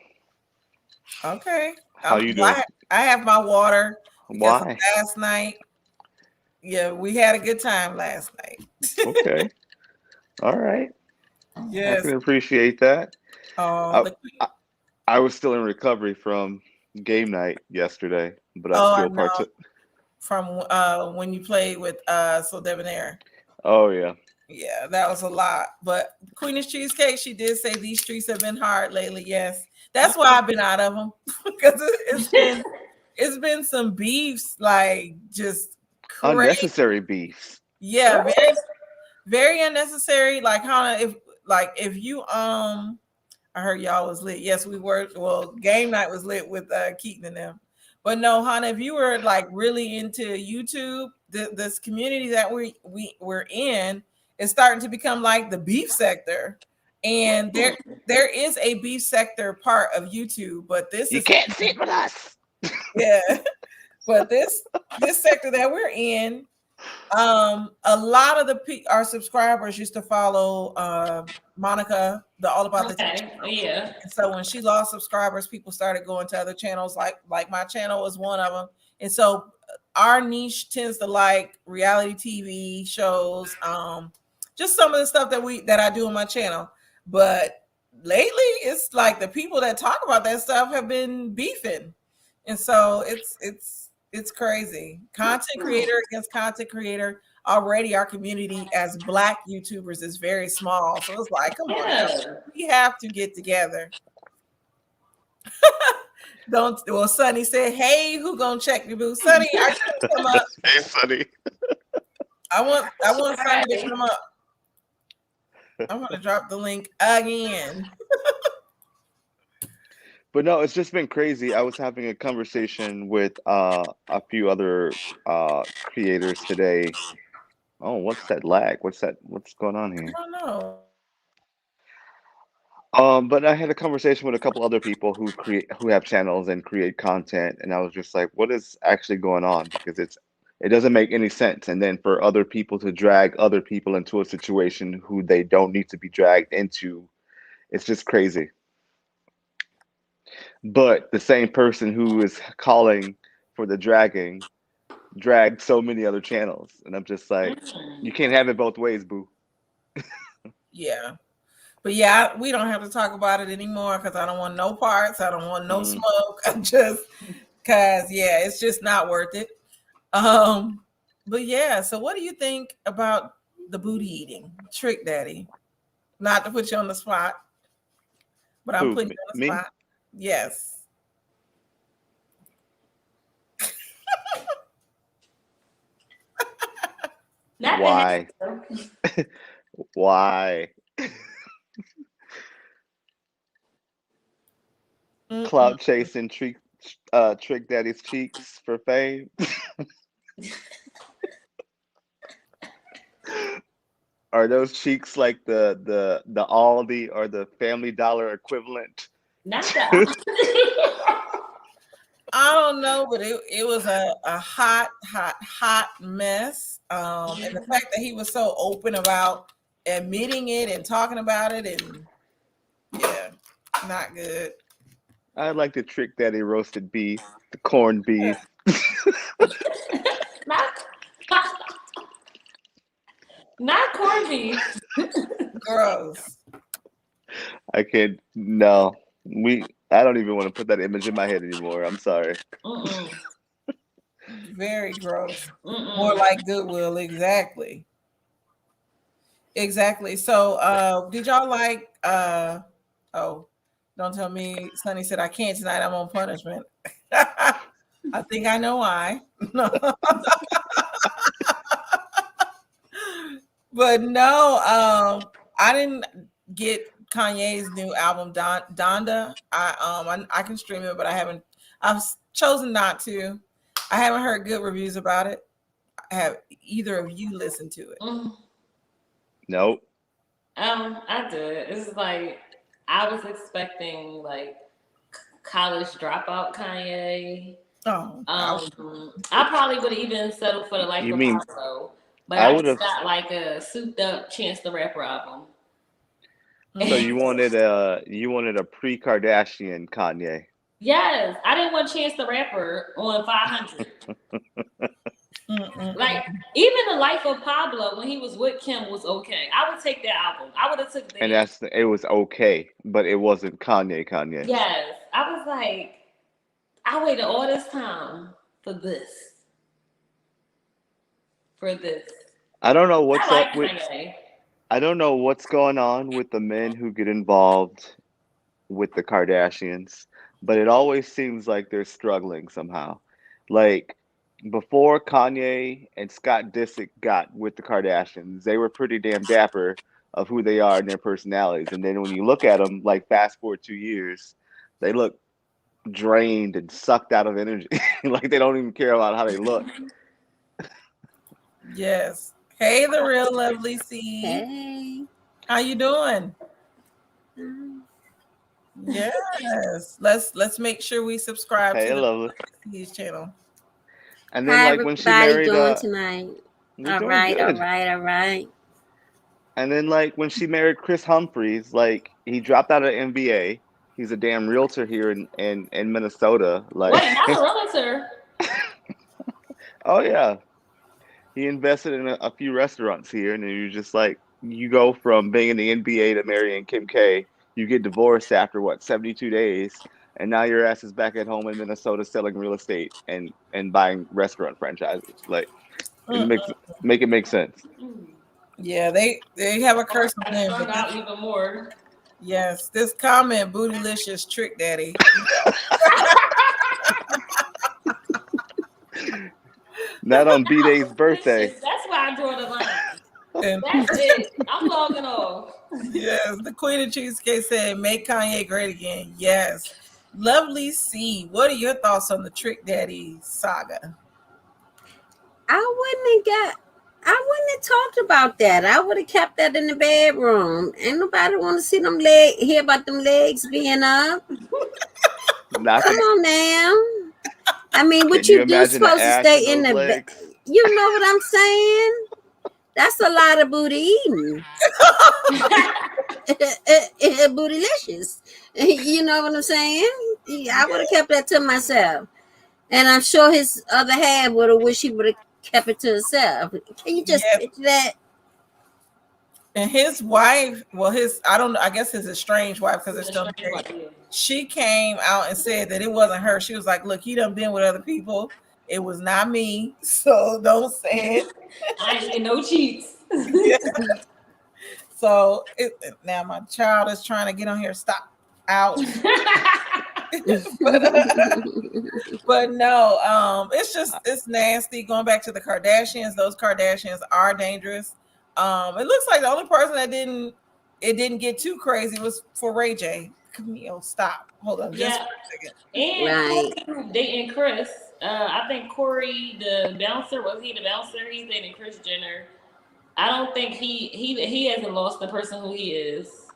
Okay. How you doing? I have my water. Why? Last night. Yeah, we had a good time last night. Okay. All right. Yes. I can appreciate that. I was still in recovery from game night yesterday, but I still partook. from when you played with So Debonair. Oh yeah. Yeah, that was a lot. But Queen's Cheesecake, she did say these streets have been hard lately. Yes, that's why I've been out of them because it's been some beefs, like just crazy. Unnecessary beefs. Yeah, very unnecessary. Like Hannah, if you I heard y'all was lit. Yes, we were. Well, game night was lit with Keaton and them. But no, Hannah, if you were like really into YouTube, this community that we're in is starting to become like the beef sector. And there is a beef sector part of YouTube, but You can't sit with us. Yeah. But this sector that we're in, a lot of our subscribers used to follow Monica, the All About the Tea. Yeah. And so when she lost subscribers, people started going to other channels, like my channel was one of them. And so our niche tends to like reality TV shows, just some of the stuff that I do on my channel. But lately, it's like the people that talk about that stuff have been beefing, and so it's crazy. Content creator against content creator. Already our community as Black YouTubers is very small. So it's like, come on, we have to get together. Well, Sonny said, hey, who gonna check the booth? Sonny, are you gonna come up? Hey, Sonny. I want Sonny to come up. I'm gonna drop the link again. But no, it's just been crazy. I was having a conversation with a few other creators today. Oh, what's that lag? What's going on here? I don't know. But I had a conversation with a couple other people who have channels and create content, and I was just like, what is actually going on? Because it doesn't make any sense. And then for other people to drag other people into a situation who they don't need to be dragged into, it's just crazy. But the same person who is calling for the dragged so many other channels, and I'm just like, you can't have it both ways, boo. Yeah. But yeah, we don't have to talk about it anymore because I don't want no parts. I don't want no smoke. I'm just because it's just not worth it. But yeah, so what do you think about the booty eating? Trick Daddy. Not to put you on the spot, but I'm putting you on the spot. Yes. Why? Why? Clout chasing Trick Daddy's cheeks for fame. Are those cheeks like the Aldi or the Family Dollar equivalent? Not that. I don't know, but it was a hot mess. And the fact that he was so open about admitting it and talking about it, and not good. I like the Trick Daddy roasted beef, the corned beef. Not corned beef. Gross. I can't. No, I don't even want to put that image in my head anymore. I'm sorry. Very gross. More like Goodwill. Exactly. So, did y'all like? Oh, don't tell me. Sonny said I can't tonight. I'm on punishment. I think I know why. But no, I didn't get Kanye's new album Donda. I can stream it, but I've chosen not to. I haven't heard good reviews about it. Have either of you listened to it? Nope. I did. It's like I was expecting like college dropout Kanye. I probably would have even settled for the Life of Pablo, but I just got like a souped up Chance the Rapper album. So you wanted a pre-Kardashian Kanye. Yes, I didn't want Chance the Rapper on 500. Like even the Life of Pablo when he was with Kim was okay. I would take that album. I would have took that. And it was okay, but it wasn't Kanye. Yes, I was like, I waited all this time for this. for this. I don't know what's I like up with. Kanye. I don't know what's going on with the men who get involved with the Kardashians, but it always seems like they're struggling somehow. Like before Kanye and Scott Disick got with the Kardashians, they were pretty damn dapper of who they are and their personalities. And then when you look at them, like fast forward 2 years, they look drained and sucked out of energy. Like they don't even care about how they look. Yes. Hey, the real lovely C. Hey. How you doing? Yes. Let's make sure we subscribe Hey, to the lovely. C's channel. And then How like when she everybody married doing tonight? we're All doing right, all good. right, all right. And then like when she married Chris Humphries, like he dropped out of the NBA. He's a damn realtor here in Minnesota. Like Wait, not a realtor. oh yeah. He invested in a few restaurants here, and then you just like you go from being in the NBA to marrying Kim K. You get divorced after what 72 days, and now your ass is back at home in Minnesota selling real estate and buying restaurant franchises. Like it makes make it make sense. Yeah, they have a curse on them. But out even more. Yes, this comment, bootylicious trick daddy. Not on B-Day's birthday. That's why I draw the line. And That's it. I'm logging off. yes, the Queen of Cheesecake said, "Make Kanye great again." Yes, lovely C. What are your thoughts on the Trick Daddy saga? I wouldn't have talked about that. I would have kept that in the bedroom. Ain't nobody want to see them hear about them legs being up. Come on now. I mean, what you do supposed to stay in the bed. You know what I'm saying? That's a lot of booty eating. Bootylicious. You know what I'm saying? I would have kept that to myself. And I'm sure his other half would have wished he would have kept it to himself. Can you just picture that? And his wife, well, I guess his estranged wife, because they're still married. She came out and said that it wasn't her. She was like, "Look, he done been with other people. It was not me. So don't say it." I ain't no cheats. Yeah. So now my child is trying to get on here. Stop. Ouch. but no, it's nasty. Going back to the Kardashians, those Kardashians are dangerous. It looks like the only person that didn't get too crazy was for Ray J. Camille, stop. Hold on just for a second. And Corey dating Chris. I think Corey, the bouncer, was he the bouncer? He's dating Kris Jenner. I don't think he hasn't lost the person who he is.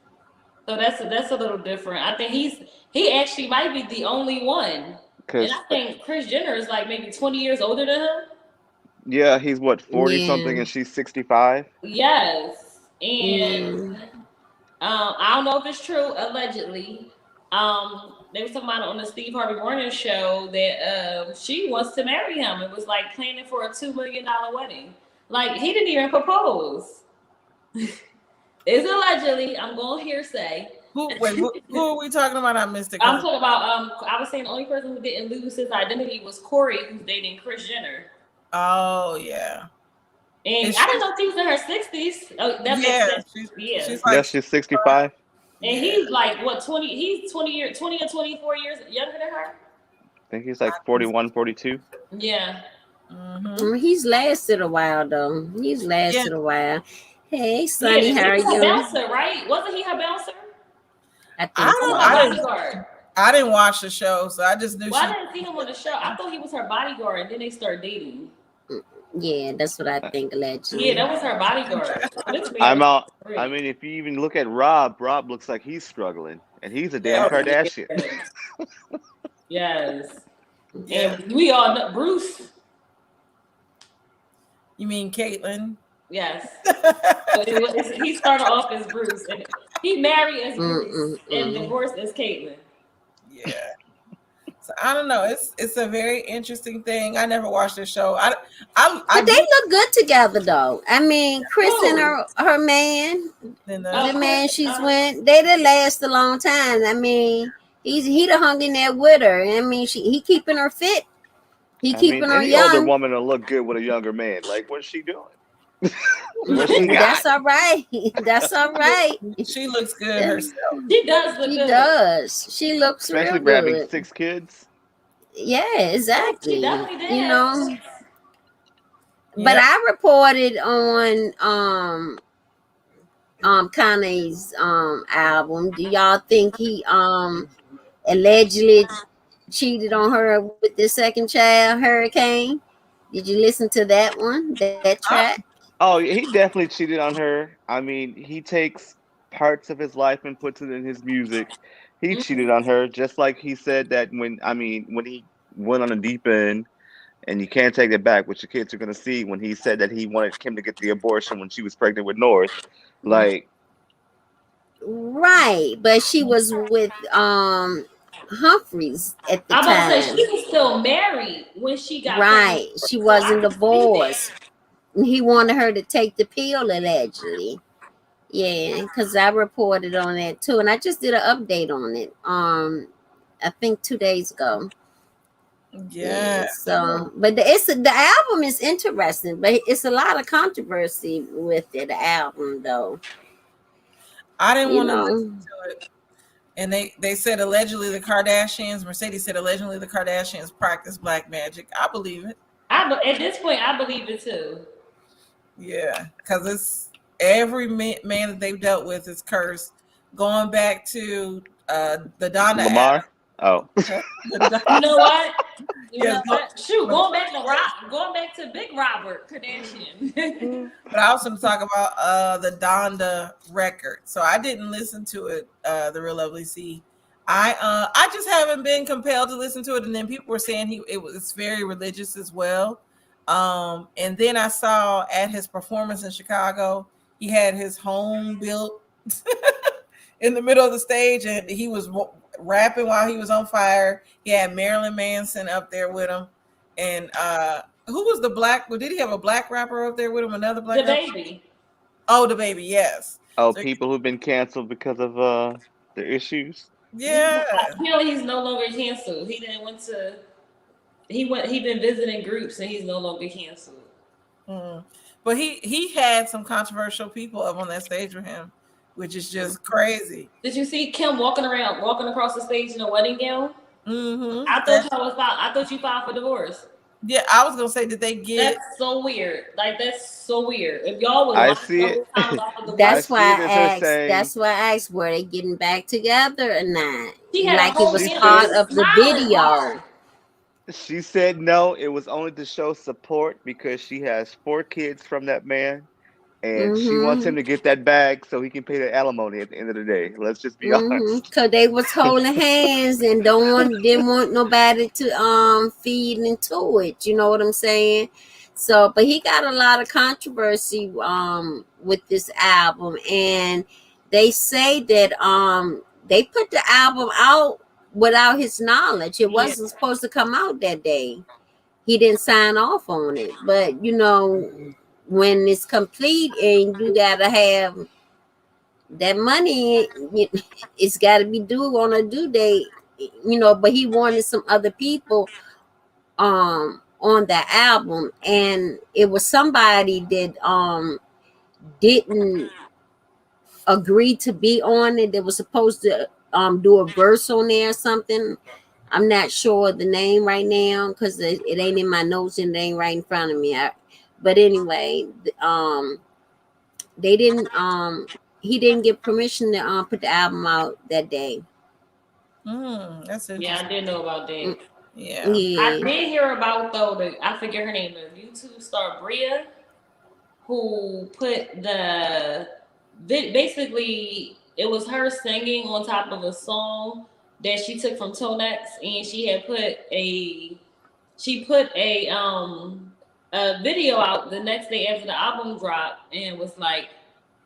So that's a little different. I think he actually might be the only one. And I think Kris Jenner is like maybe 20 years older than him. Yeah, he's what 40 something and she's 65. Yes. And I don't know if it's true, allegedly. They were talking about it on the Steve Harvey Morning show that she wants to marry him. It was like planning for a $2 million wedding. Like he didn't even propose. It's allegedly. I'm going hearsay. Who are we talking about? I missed it. I'm talking about. I was saying the only person who didn't lose his identity was Corey, who's dating Kris Jenner. Oh yeah. And I didn't know if he was in her 60s. Oh, that makes sense. She's 65. And he's like what 20? He's 20 or 24 years younger than her. I think he's like 41, 42. Yeah. Mm-hmm. He's lasted a while though. He's lasted a while. Hey, Sonny, how are you? Bouncer, right? Wasn't he her bouncer? I didn't watch the show, so I just knew. I didn't see him on the show. I thought he was her bodyguard, and then they started dating. Yeah, that's what I think, allegedly. Yeah, that was her bodyguard. I'm out. I mean, if you even look at Rob looks like he's struggling, and he's a damn Kardashian. Yes. And we all know Bruce. You mean Caitlyn? Yes. He started off as Bruce, and he married as Bruce, and divorced as Caitlyn. Yeah. So I don't know. It's a very interesting thing. I never watched the show. But they look good together, though. I mean, Chris and her man, the man she's with, they did last a long time. I mean, he done hung in there with her. I mean, he keeping her fit. He I mean, keeping her any older young. woman will look good with a younger man. Like, what's she doing? What she got? That's all right. That's all right. She looks good herself. She does look She good. does. She looks Especially real for having good. 6 kids. Yeah, exactly. She definitely did You have know. kids. But Yep. I reported on Kanye's album. Do y'all think he allegedly cheated on her with the second child, Hurricane? Did you listen to that one? That track? Oh, he definitely cheated on her. I mean, he takes parts of his life and puts it in his music. He cheated on her, just like he said that when he went on a deep end, and you can't take it back, which the kids are gonna see when he said that he wanted Kim to get the abortion when she was pregnant with North. Like, Right, but she was with Humphreys at the I'm about to say time. she was still married when she got pregnant. Right, she So I wasn't can see that. divorced. He wanted her to take the pill allegedly. Yeah, because I reported on that too, and I just did an update on it. I think 2 days ago. Yeah. Yeah, so but the album is interesting, but it's a lot of controversy with it. The album, though, I didn't you want to know. listen to it. And they said allegedly the Kardashians, Mercedes said allegedly the Kardashians practice black magic. I believe it. At this point, I believe it too. Yeah, because it's every man that they've dealt with is cursed. Going back to the Donna Lamar. Oh, You know what? You Yes, know what? Shoot, going back to Big Robert Kardashian. but I also talk about the Donda record. So I didn't listen to it, the Real Lovely C. I just haven't been compelled to listen to it, and then people were saying it's very religious as well. And then I saw at his performance in Chicago, he had his home built in the middle of the stage, and he was rapping while he was on fire. He had Marilyn Manson up there with him, and who was the black? Did he have a black rapper up there with him? Another black The rapper? baby. Oh, the baby, yes. oh, So, people who've been canceled because of their issues. yeah. Apparently, he's no longer canceled. He didn't went to. He been visiting groups and he's no longer canceled. But he had some controversial people up on that stage with him, which is just crazy. Did you see Kim walking across the stage in a wedding gown? I thought you filed for divorce. Yeah, I was gonna say, did they get? That's so weird. Like that's so weird. If y'all would I like see it. That's I why see it I as her asked. saying That's why I asked, were they getting back together or not? She had Like a it whole was She part said of the smiling video. heart. she said no, it was only to show support because she has 4 kids from that man, and she wants him to get that bag so he can pay the alimony at the end of the day. Let's just be honest. Cause they was holding hands and didn't want nobody to feed into it. You know what I'm saying? So, but he got a lot of controversy with this album, and they say that they put the album out without his knowledge. It wasn't supposed to come out that day. He didn't sign off on it, but you know, when it's complete and you gotta have that money, it's got to be due on a due date, you know. But he wanted some other people on the album, and it was somebody that didn't agree to be on it. They was supposed to do a verse on there or something. I'm not sure the name right now because it ain't in my notes and it ain't right in front of me. But anyway, they didn't he didn't get permission to put the album out that day. That's interesting. Yeah, I didn't know about that. Yeah. I did hear about though I forget her name, the YouTube star Bria, who put basically it was her singing on top of a song that she took from Tonex, and she had put a video out the next day after the album dropped and was like,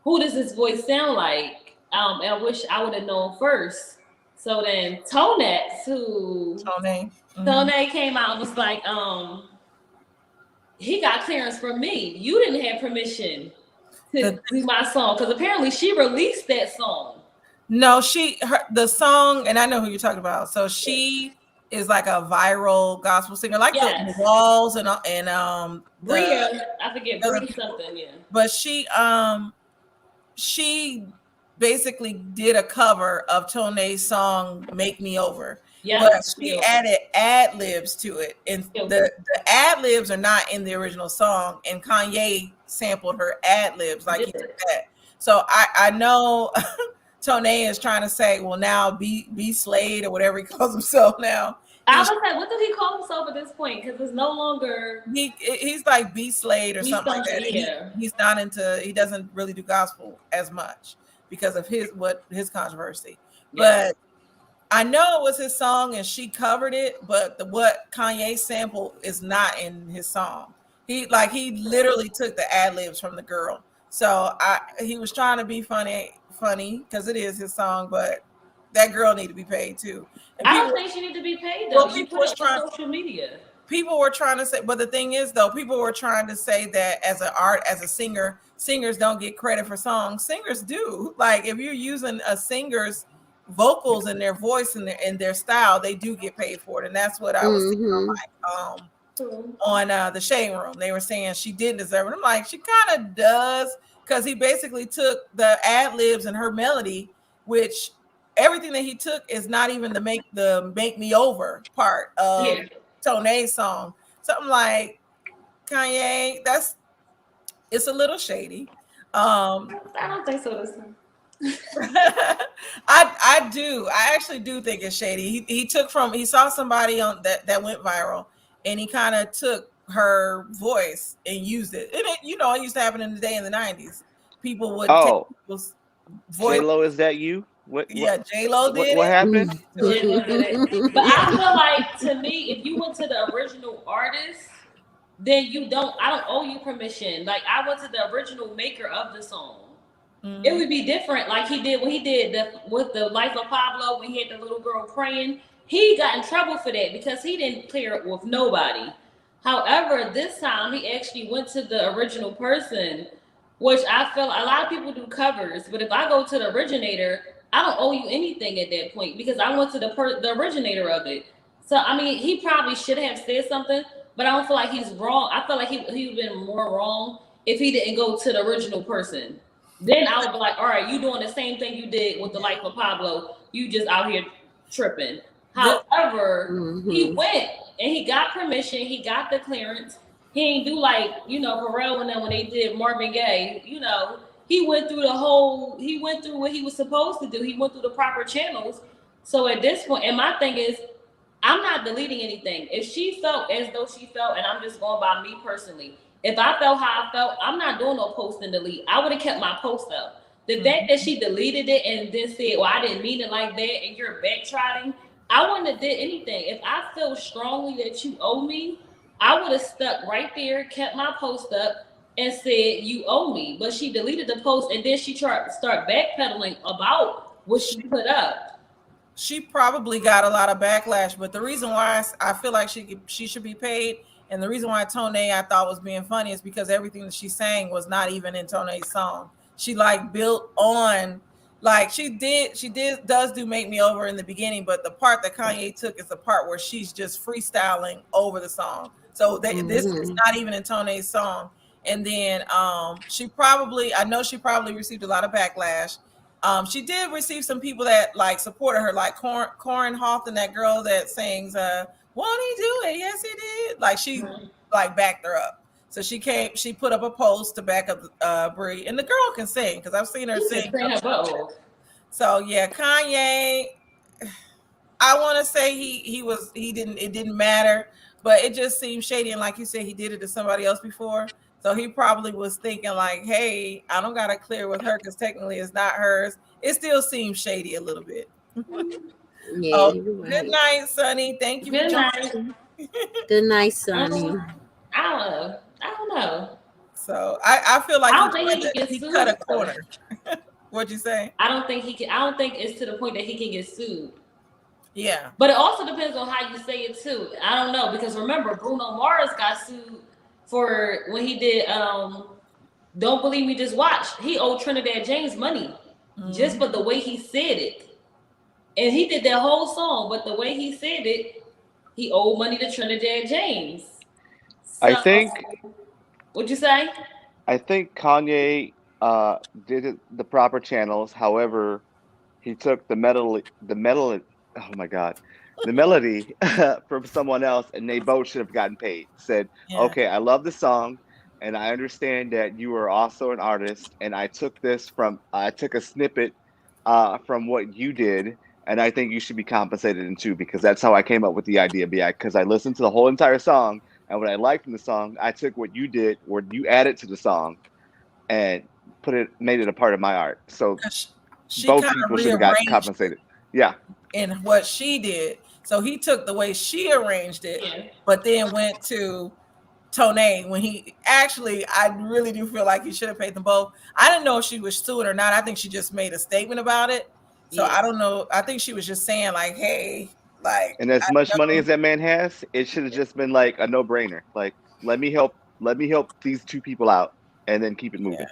who does this voice sound like? And I wish I would have known first. So then Tonex, Tone came out and was like, he got clearance from me. You didn't have permission to do my song, because apparently she released that song. No, the song, and I know who you're talking about. So is like a viral gospel singer, like the Yes. Walls and Bria, I forget Bria something, yeah. But she basically did a cover of Toney's song "Make Me Over," but she added ad libs to it, and the ad libs are not in the original song, and Kanye sampled her ad libs like he took that. So I know Toney is trying to say, well, now be Slade or whatever he calls himself now. I was like, what does he call himself at this point? Because it's no longer he's like B Slade or something like that. Yeah. He's not into. He doesn't really do gospel as much because of his controversy. Yeah. But I know it was his song and she covered it. But what Kanye sampled is not in his song. He literally took the ad libs from the girl. So he was trying to be funny because it is his song, but that girl need to be paid too. And I don't think she need to be paid though. Well, people was trying social media. People were trying to say, but the thing is though, people were trying to say that as a singer, singers don't get credit for songs. Singers do. Like if you're using a singer's vocals and their voice and their style, they do get paid for it. And that's what I was seeing on the Shade Room. They were saying she didn't deserve it. I'm like, she kind of does, because he basically took the ad libs and her melody, which everything that he took is not even the make me over part of Toney's song. Something like, Kanye, it's a little shady. I don't think so this time. I actually do think it's shady. He saw somebody on that went viral, and he kind of took her voice and used it. And it used to happen in the 90s. People would take people's voice. J-Lo, is that you? Yeah, J-Lo did. What happened? But I feel like, to me, if you went to the original artist, then I don't owe you permission. Like, I went to the original maker of the song. Mm-hmm. It would be different, like he did when he did with the Life of Pablo, when he had the little girl praying. He got in trouble for that because he didn't clear it with nobody. However, this time he actually went to the original person, which I feel a lot of people do covers, but if I go to the originator, I don't owe you anything at that point because I went to the originator of it. So, I mean, he probably should have said something, but I don't feel like he's wrong. I feel like he would have been more wrong if he didn't go to the original person. Then I would be like, all right, you doing the same thing you did with the Life of Pablo. You just out here tripping. However, he went and he got permission. He got the clearance. He ain't do like, Pharrell and them when they did Marvin Gaye. He went through he went through what he was supposed to do. He went through the proper channels. So at this point, and my thing is, I'm not deleting anything. If she felt as though she felt, and I'm just going by me personally, if I felt how I felt, I'm not doing no post and delete. I would have kept my post up. The fact that she deleted it and then said, well, I didn't mean it like that, and you're backtrotting, I wouldn't have did anything. If I feel strongly that you owe me, I would have stuck right there, kept my post up, and said, you owe me. But she deleted the post, and then she tried to start backpedaling about what she put up. She probably got a lot of backlash, but the reason why I feel like she should be paid, and the reason why Toney I thought was being funny is because everything that she sang was not even in Toney's song. She built on, she does do Make Me Over in the beginning, but the part that Kanye took is the part where she's just freestyling over the song. So this is not even in Toney's song. And then I know she probably received a lot of backlash. She did receive some people that supported her, like Corin Hawthorne, that girl that sings won't he do it? Yes, he did. She backed her up. So she put up a post to back up Brie, and the girl can sing because I've seen her sing. So yeah, Kanye, I want to say it didn't matter, but it just seemed shady. And like you said, he did it to somebody else before. So he probably was thinking hey, I don't got to clear with her because technically it's not hers. It still seems shady a little bit. Yeah. Good night, Sonny. Thank you for joining. Good night, Sonny. I don't know. So I feel like he cut a corner. What'd you say? I don't think it's to the point that he can get sued. Yeah. But it also depends on how you say it too. I don't know, because remember, Bruno Mars got sued for when he did Don't Believe Me, Just Watch. He owed Trinidad James money just for the way he said it. And he did that whole song, but the way he said it, he owed money to Trinidad James. So, I think what'd you say? I think Kanye did it the proper channels. However, he took oh my God, the melody from someone else, and they both should have gotten paid. Said, Yeah. okay, I love the song, and I understand that you are also an artist, and I took a snippet from what you did, and I think you should be compensated in two because that's how I came up with the idea. Because I listened to the whole entire song, and what I liked from the song, I took what you did, or you added to the song, and made it a part of my art. So She both kind of people should have got rearranged compensated. Yeah. in what she did. So he took the way she arranged it, but then went to Tone when he actually, I really do feel like he should have paid them both. I didn't know if she was suing or not. I think she just made a statement about it. So I don't know. I think she was just saying like, hey, like, And as much money as that man has, it should have just been like a no-brainer. Like, let me help these two people out and then keep it moving. Yeah.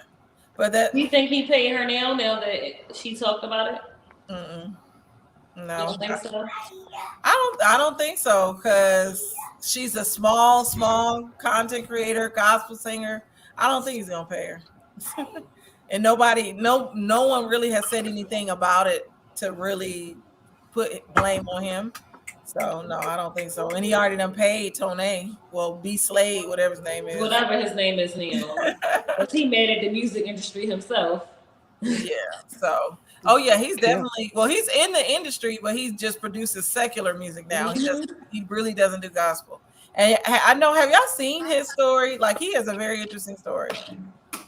But that, you think he paid her now that she talked about it? No, you don't think so? I don't think so because she's a small content creator, gospel singer. I don't think he's gonna pay her. And no one really has said anything about it to really put blame on him. So no, I don't think so. And he already done paid Tone. Well, B Slade, whatever his name is. Whatever his name is now. But he mad at the music industry himself. Yeah. So yeah, he's definitely he's in the industry, but he just produces secular music now. He really doesn't do gospel. And I know, have y'all seen his story? Like, he has a very interesting story.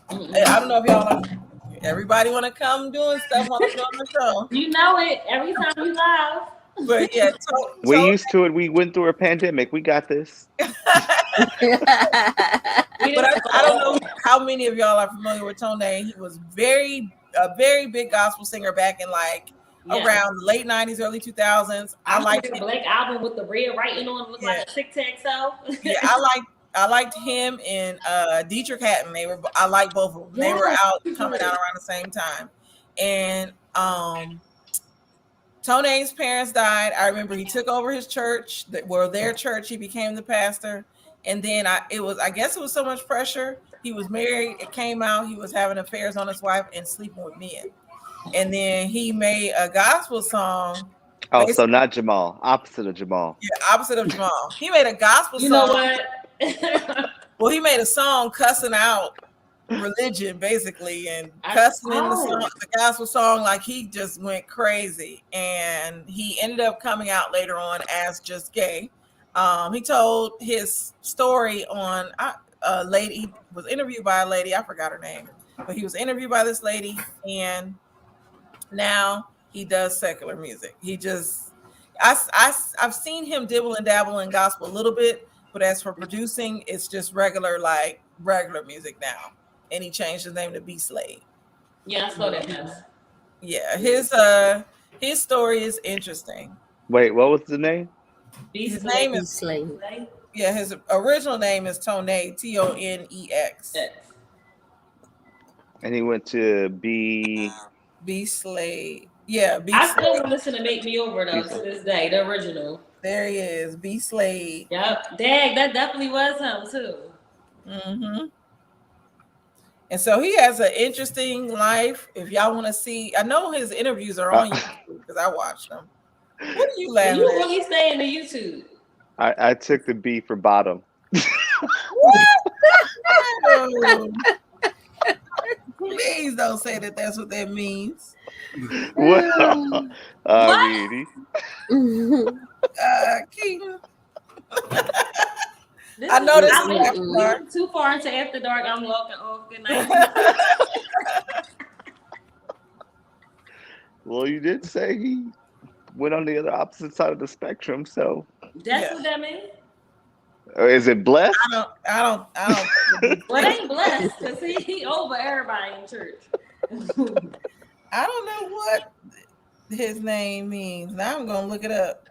I don't know if y'all everybody want to come doing stuff on the show. You know it every time you live. But yeah, we used to it. We went through a pandemic. We got this. But I don't know how many of y'all are familiar with Tone. He was a very big gospel singer back in around the late 90s, early 2000s. I like the Black album with the red writing on it, looked like a tic-tac-toe. Yeah, I liked him and Dietrich Hatton. I like both of them. They were coming out around the same time. And Tone's parents died. I remember he took over his church, their church. He became the pastor. And then I guess it was so much pressure. He was married. It came out. He was having affairs on his wife and sleeping with men. And then he made a gospel song. Oh, so not Jamal. Opposite of Jamal. Yeah, opposite of Jamal. He made a gospel song. You know what? Well, he made a song cussing out religion, basically, and cussing in the gospel song. Like, he just went crazy. And he ended up coming out later on as just gay. He told his story on a lady. He was interviewed by a lady. I forgot her name, but he was interviewed by this lady, and now he does secular music. He just, I've seen him dibble and dabble in gospel a little bit, but as for producing, it's just regular music now. And he changed his name to B Slade. Yeah, I saw that. Yeah, his story is interesting. Wait, what was the name? His name is Slade. Yeah, his original name is Tone, Tonex. And he went to B Slade. Yeah, B I Slade. still listen to Make Me Over though to this day, the original. There he is, B Slade. Yep, dang, that definitely was him too. Mm-hmm. And so he has an interesting life. If y'all want to see, I know his interviews are on YouTube because I watched them. What are you laughing You at? really stay in the YouTube? I took the B for bottom. Please don't say that that's what that means. Well, I mean, Keaton. I know this is AfterDark. Too far into AfterDark. I'm walking off. Good night. Well, you did say he went on the other opposite side of the spectrum, so that's what that means. Or is it blessed? I don't. Well, it ain't blessed because he over everybody in church. I don't know what his name means. Now I'm gonna look it up.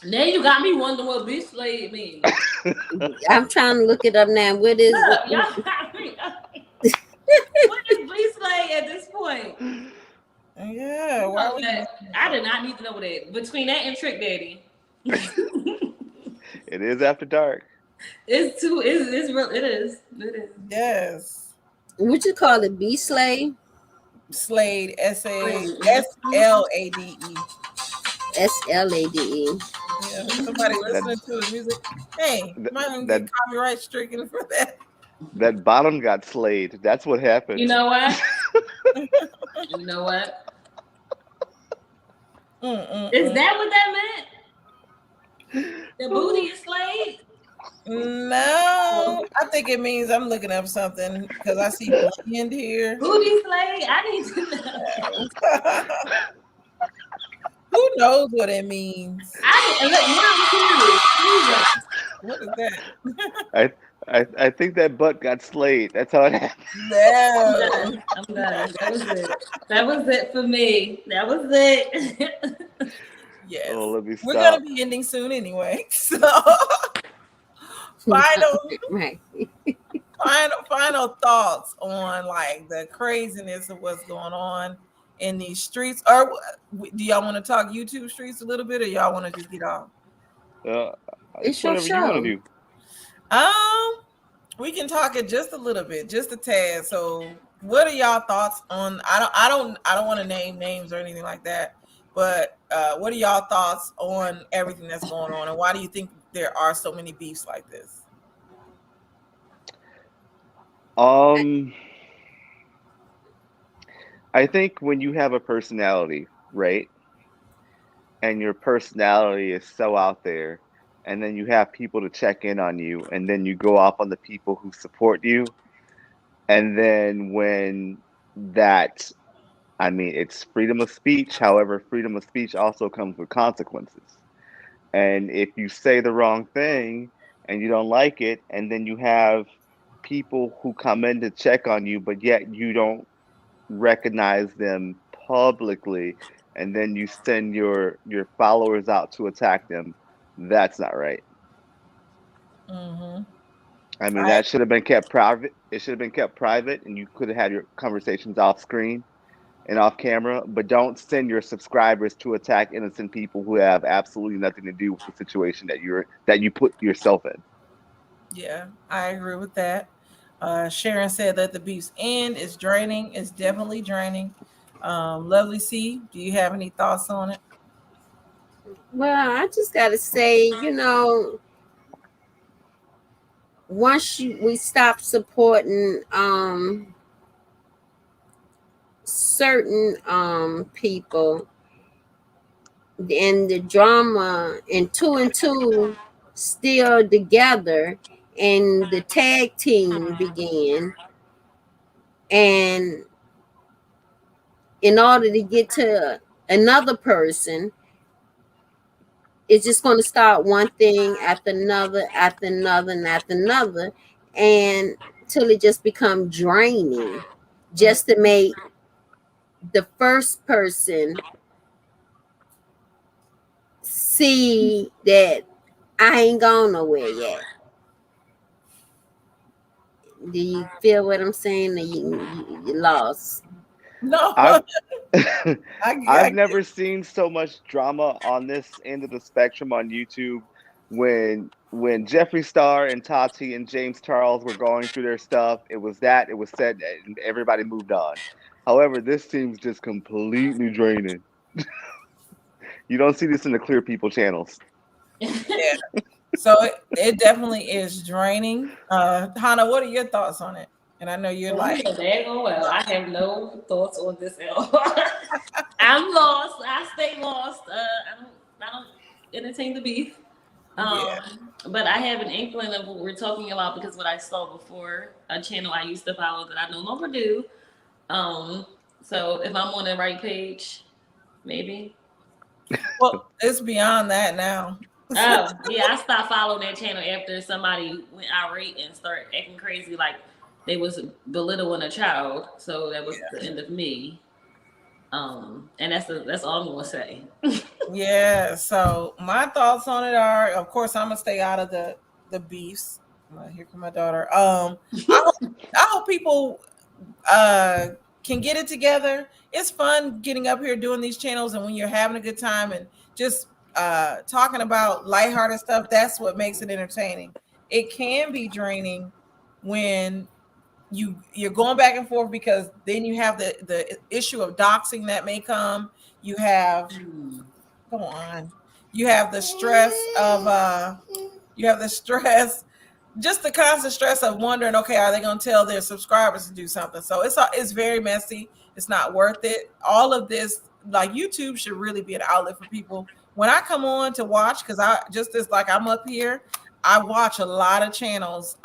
Now you got me wondering what B Slade means. I'm trying to look it up now. What is it? Y'all got me. What is B Slade at this point? Yeah, I did not need to know that. Between that and Trick Daddy. It is After Dark. It's too. It's real. It is. It is. Yes. What you call it? B Slade? Slade, Slade. SLADE. SLADE. Yeah, somebody listening to the music. Hey, That might even that, get copyright stricken for that. that bottom got slayed. That's what happened. You know what? You know what? Is that what that meant? The booty is slayed? No, I think it means I'm looking up something because I see blend here. Booty slayed? I need to know. Who knows what it means? What is that? I think that butt got slayed. That's how it happened. No. I'm done. That was it. That was it for me. That was it. Yes. Oh, let me stop. We're gonna be ending soon anyway. So Right. final thoughts on like the craziness of what's going on in these streets. Or do y'all want to talk YouTube streets a little bit, or y'all want to just get off? It's your whatever you want show. to do. We can talk it just a little bit, just a tad. So, what are y'all thoughts on? I don't want to name names or anything like that. But what are y'all thoughts on everything that's going on, and why do you think there are so many beefs like this? I think when you have a personality, right, and your personality is so out there, and then you have people to check in on you, and then you go off on the people who support you, and then when that, I mean, it's freedom of speech. However, freedom of speech also comes with consequences. And if you say the wrong thing and you don't like it, and then you have people who come in to check on you, but yet you don't recognize them publicly, and then you send your followers out to attack them, that's not right. Mm-hmm. I mean, that should have been kept private. It should have been kept private, and you could have had your conversations off screen and off camera, but don't send your subscribers to attack innocent people who have absolutely nothing to do with the situation that you put yourself in. Yeah, I agree with that. Sharon said that the beef's end is draining. It's definitely draining. Lovely C, do you have any thoughts on it? Well, I just gotta say, once we stop supporting certain people, and the drama and two still together, and the tag team began, and in order to get to another person, it's just going to start one thing after another, after another, and after another, and till it just become draining, just to make the first person see that I ain't gone nowhere yet. Do you feel what I'm saying? That you lost? No. I've never seen so much drama on this end of the spectrum on YouTube. When Jeffree Star and Tati and James Charles were going through their stuff, it was said, and everybody moved on. However, this seems just completely draining. You don't see this in the Clear People channels. Yeah. So it definitely is draining. Hannah, what are your thoughts on it? And I know you're like, well, I have no thoughts on this at all. I'm lost. I stay lost. I don't entertain the beef. But I have an inkling of what we're talking about because what I saw before, a channel I used to follow that I no longer do. So if I'm on the right page, maybe. Well, it's beyond that now. Oh, yeah, I stopped following that channel after somebody went irate and started acting crazy like they was belittling a child. So that was the end of me. And that's all I'm gonna say. Yeah, so my thoughts on it are, of course, I'm gonna stay out of the beefs. Here come my daughter. I hope people can get it together. It's fun getting up here doing these channels, and when you're having a good time and just talking about lighthearted stuff, that's what makes it entertaining. It can be draining when you're going back and forth, because then you have the issue of doxing that may come. You have come on. You have the stress of just the constant stress of wondering, okay, are they going to tell their subscribers to do something? So it's very messy. It's not worth it. All of this, like, YouTube should really be an outlet for people. When I come on to watch, because I just as like I'm up here, I watch a lot of channels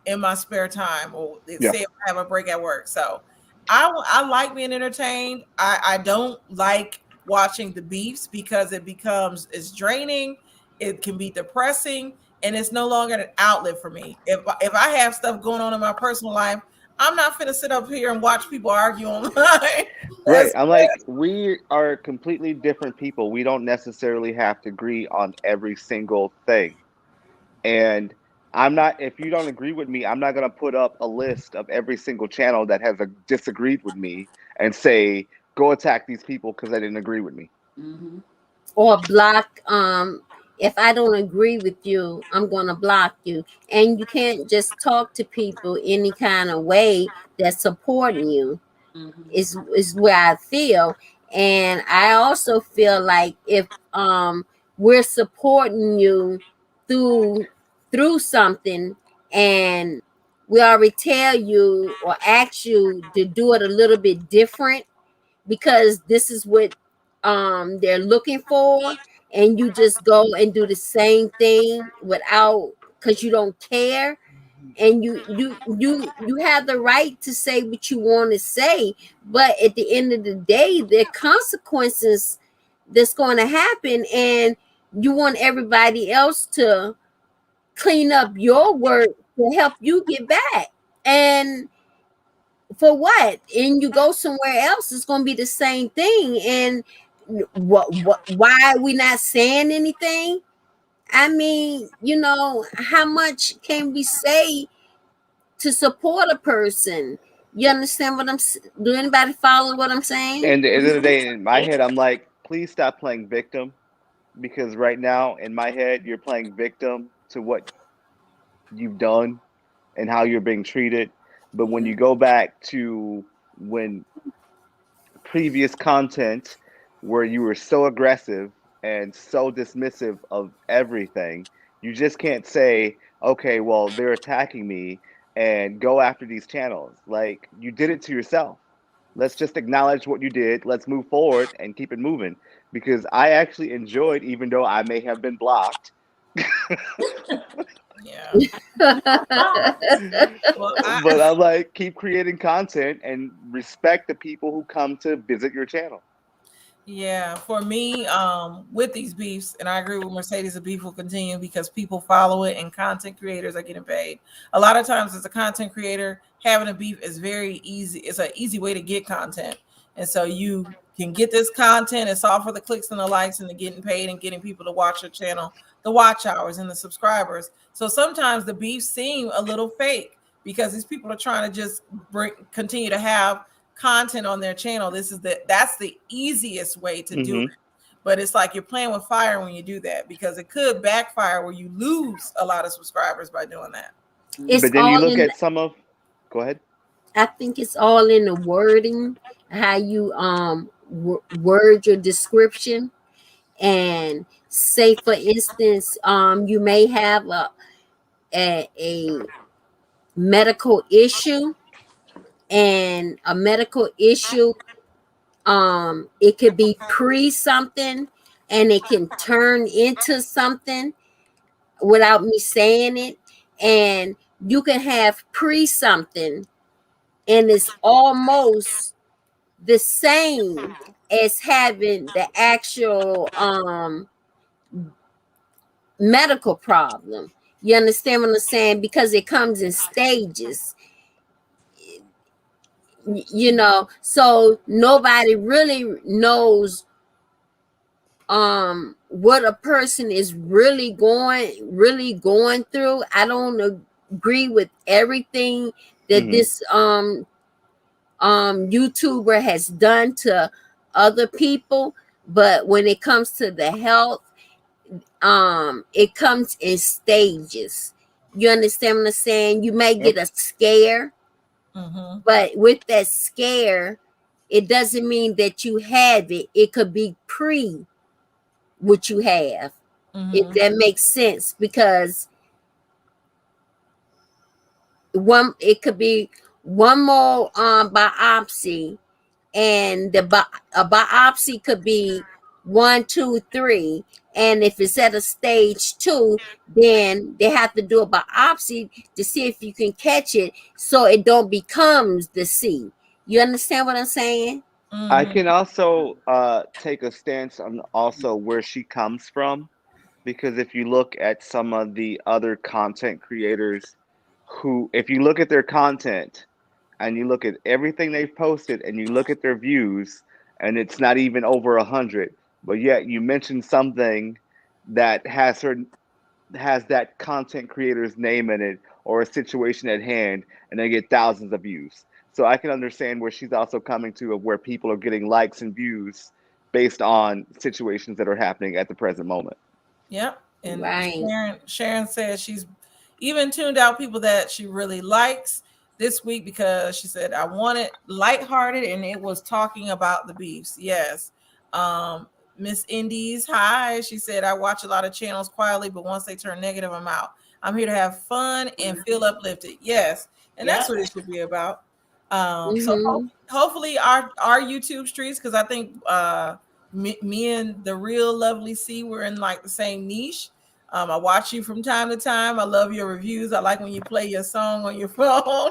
in my spare time, or say if I have a break at work. So I like being entertained. I don't like watching the beefs because it's draining. It can be depressing, and it's no longer an outlet for me. If I have stuff going on in my personal life, I'm not finna sit up here and watch people argue online. Right. I'm like, we are completely different people. We don't necessarily have to agree on every single thing. And I'm not, if you don't agree with me, I'm not going to put up a list of every single channel that has disagreed with me and say, go attack these people because they didn't agree with me. Mm-hmm. Or block, if I don't agree with you, I'm going to block you. And you can't just talk to people any kind of way that's supporting you. Mm-hmm. is where I feel. And I also feel like if we're supporting you through something, and we already tell you or ask you to do it a little bit different because this is what they're looking for, and you just go and do the same thing without, because you don't care, and you have the right to say what you want to say, but at the end of the day, there are consequences that's going to happen, and you want everybody else to clean up your work to help you get back. And for what? And you go somewhere else, it's going to be the same thing. And why are we not saying anything? I mean, how much can we say to support a person? You understand what do anybody follow what I'm saying? And at the end of the day, in my head, I'm like, please stop playing victim, because right now in my head, you're playing victim to what you've done and how you're being treated. But when you go back to when previous content where you were so aggressive and so dismissive of everything, you just can't say, okay, well, they're attacking me and go after these channels. Like, you did it to yourself. Let's just acknowledge what you did. Let's move forward and keep it moving. Because I actually enjoyed, even though I may have been blocked. Yeah. But I'm like, keep creating content and respect the people who come to visit your channel. Yeah, for me, with these beefs, and I agree with Mercedes, the beef will continue because people follow it and content creators are getting paid. A lot of times as a content creator, having a beef is very easy. It's an easy way to get content. And so you can get this content. It's all for the clicks and the likes and the getting paid and getting people to watch your channel, the watch hours and the subscribers. So sometimes the beefs seem a little fake because these people are trying to just continue to have content on their channel. That's the easiest way to do it. But it's like you're playing with fire when you do that, because it could backfire where you lose a lot of subscribers by doing that. But then you look at go ahead. I think it's all in the wording, how you word your description. And say, for instance, you may have a medical issue, and a medical issue, it could be pre something and it can turn into something without me saying it. And you can have pre something and it's almost the same as having the actual medical problem. You understand what I'm saying? Because it comes in stages. So nobody really knows what a person is really going through. I don't agree with everything that this YouTuber has done to other people, but when it comes to the health it comes in stages. You understand what I'm saying? You may get a scare, but with that scare, it doesn't mean that you have it. It could be pre what you have. If that makes sense, because it could be one more biopsy, and a biopsy could be 1, 2, 3, and if it's at a stage 2, then they have to do a biopsy to see if you can catch it, so it don't becomes the C. You understand what I'm saying? I can also take a stance on also where she comes from, because if you look at some of the other content creators who, if you look at their content and you look at everything they've posted and you look at their views, and it's not even over 100, but yet you mention something that has that content creator's name in it or a situation at hand, and they get thousands of views. So I can understand where she's also coming to, of where people are getting likes and views based on situations that are happening at the present moment. Yep. And Right. Sharon says she's even tuned out people that she really likes this week, because she said, I want it lighthearted and it was talking about the beefs. Yes. Miss Indies, hi. She said, I watch a lot of channels quietly, but once they turn negative, I'm out. I'm here to have fun and feel uplifted. Yes. And that's what it should be about. Hopefully our YouTube streets, because I think me and the real lovely C, we're in like the same niche. I watch you from time to time. I love your reviews. I like when you play your song on your phone.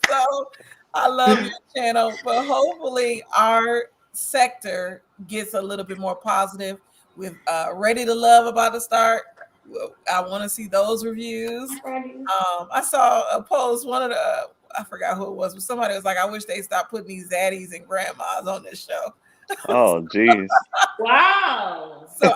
So I love your channel. But hopefully our sector gets a little bit more positive. With Ready to Love about to start. I want to see those reviews. I saw a post, one of the I forgot who it was, but somebody was like, I wish they stopped putting these zaddies and grandmas on this show. Oh, geez. Wow. So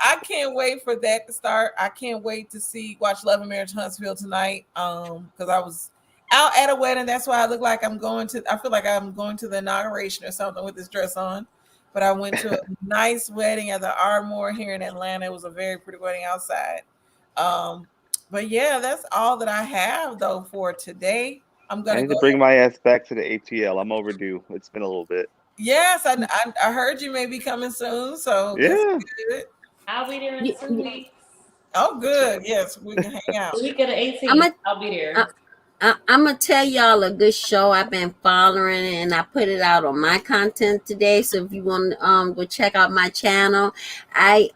I can't wait for that to start. I can't wait to watch Love and Marriage Huntsville tonight. Because I was out at a wedding. That's why I look like I feel like I'm going to the inauguration or something with this dress on. But I went to a nice wedding at the Ardmore here in Atlanta. It was a very pretty wedding outside. But yeah, that's all that I have though for today. I'm gonna I need go to bring ahead. my ass back to the ATL. I'm overdue. It's been a little bit. Yes, I heard you may be coming soon, so that's Yeah. good. I'll be there in 2 weeks. Oh, good. Yes, we can hang out. The week of the 18th, I'm a, I'll be there. I'm gonna tell y'all a good show I've been following, and I put it out on my content today. So if you want to go check out my channel, I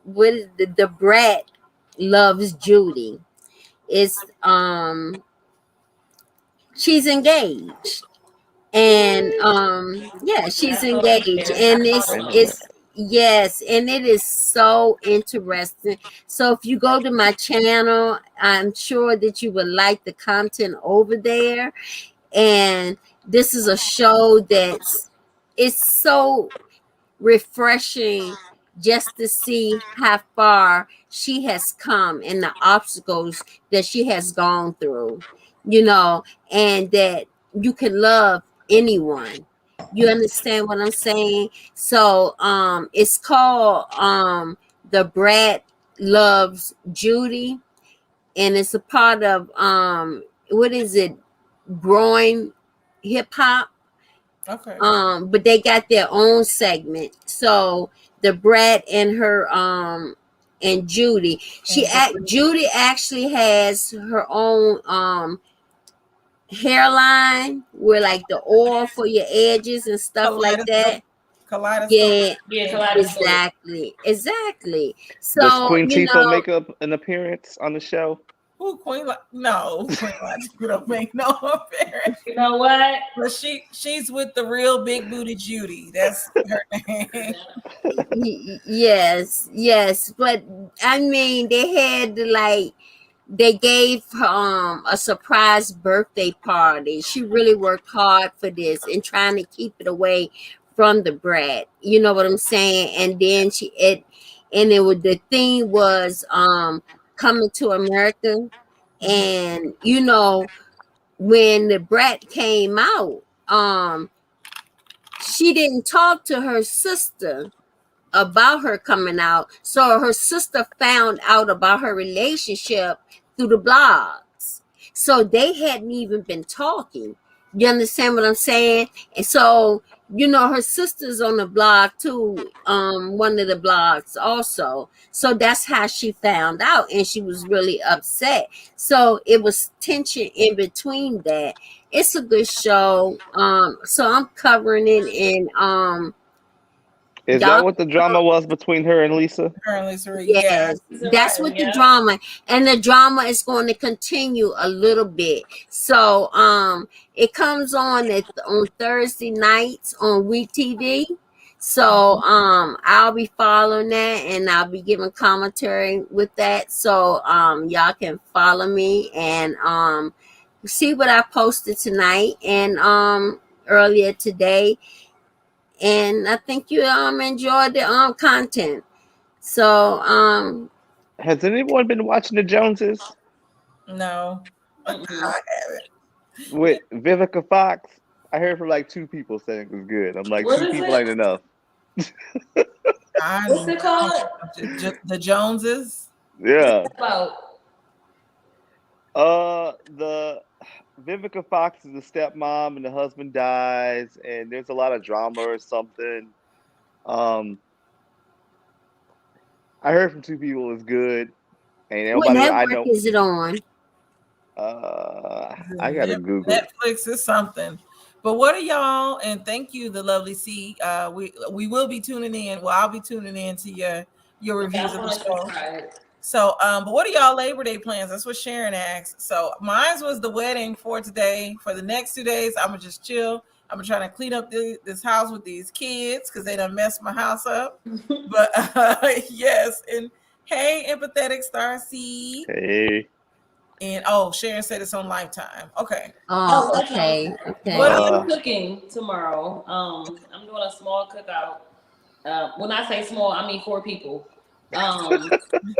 what is the Brat loves Judy. It's she's engaged, and yeah, she's engaged, and Wait a minute. it's yes, and it is so interesting. So if you go to my channel, I'm sure that you would like the content over there. And this is a show it's so refreshing just to see how far she has come and the obstacles that she has gone through, and that you can love anyone. You understand what I'm saying? So it's called The Brat Loves Judy, and it's a part of what is it, growing hip hop. Okay. But they got their own segment. So the Brat and her and Judy, Judy actually has her own hairline where like the oil for your edges and stuff like that. Kaleidoscope. Yeah, Yeah, Kaleidoscope. exactly. Does So Queen Tifa make up an appearance on the show? Who no, Queen Latifah don't make no appearance. You know what? But she's with the real big booty Judy. That's her name. Yes, but I mean they had they gave a surprise birthday party. She really worked hard for this and trying to keep it away from the Brat. You know what I'm saying? And then the thing was coming to America, and when the Brat came out, she didn't talk to her sister about her coming out. So her sister found out about her relationship through the blogs. So they hadn't even been talking. You understand what I'm saying? And so, her sister's on the blog too, one of the blogs also. So that's how she found out, and she was really upset. So it was tension in between that. It's a good show. So I'm covering it, and Is that y'all. what the drama was between her and Lisa? Currently, sorry, yeah. Yes, that's what the drama, and the drama is going to continue a little bit. So, it comes on Thursday nights on WeTV. So, I'll be following that, and I'll be giving commentary with that. So, y'all can follow me and see what I posted tonight and earlier today. And I think you enjoyed the content. So, Has anyone been watching the Joneses No, I haven't. with Vivica Fox? I heard from like 2 people saying it was good. I'm like, What 2 people is ain't it? enough. What's it called? The Joneses. Yeah. About The Vivica Fox is the stepmom and the husband dies, and there's a lot of drama or something. Um, I heard from 2 people it's good, and what nobody I network know. is it on? I gotta Google. Netflix is something. But what are y'all? And thank you, the lovely C. We will be tuning in. Well, I'll be tuning in to your reviews of the show. So, but what are y'all Labor Day plans? That's what Sharon asked. So, mine was the wedding for today. For the next 2 days, I'm gonna just chill. I'm gonna try to clean up this house with these kids because they done messed my house up. But yes, and hey, empathetic Star Seed. Hey. And Sharon said it's on Lifetime. Okay. Oh, okay. I'm cooking tomorrow. I'm doing a small cookout. When I say small, I mean 4 people. But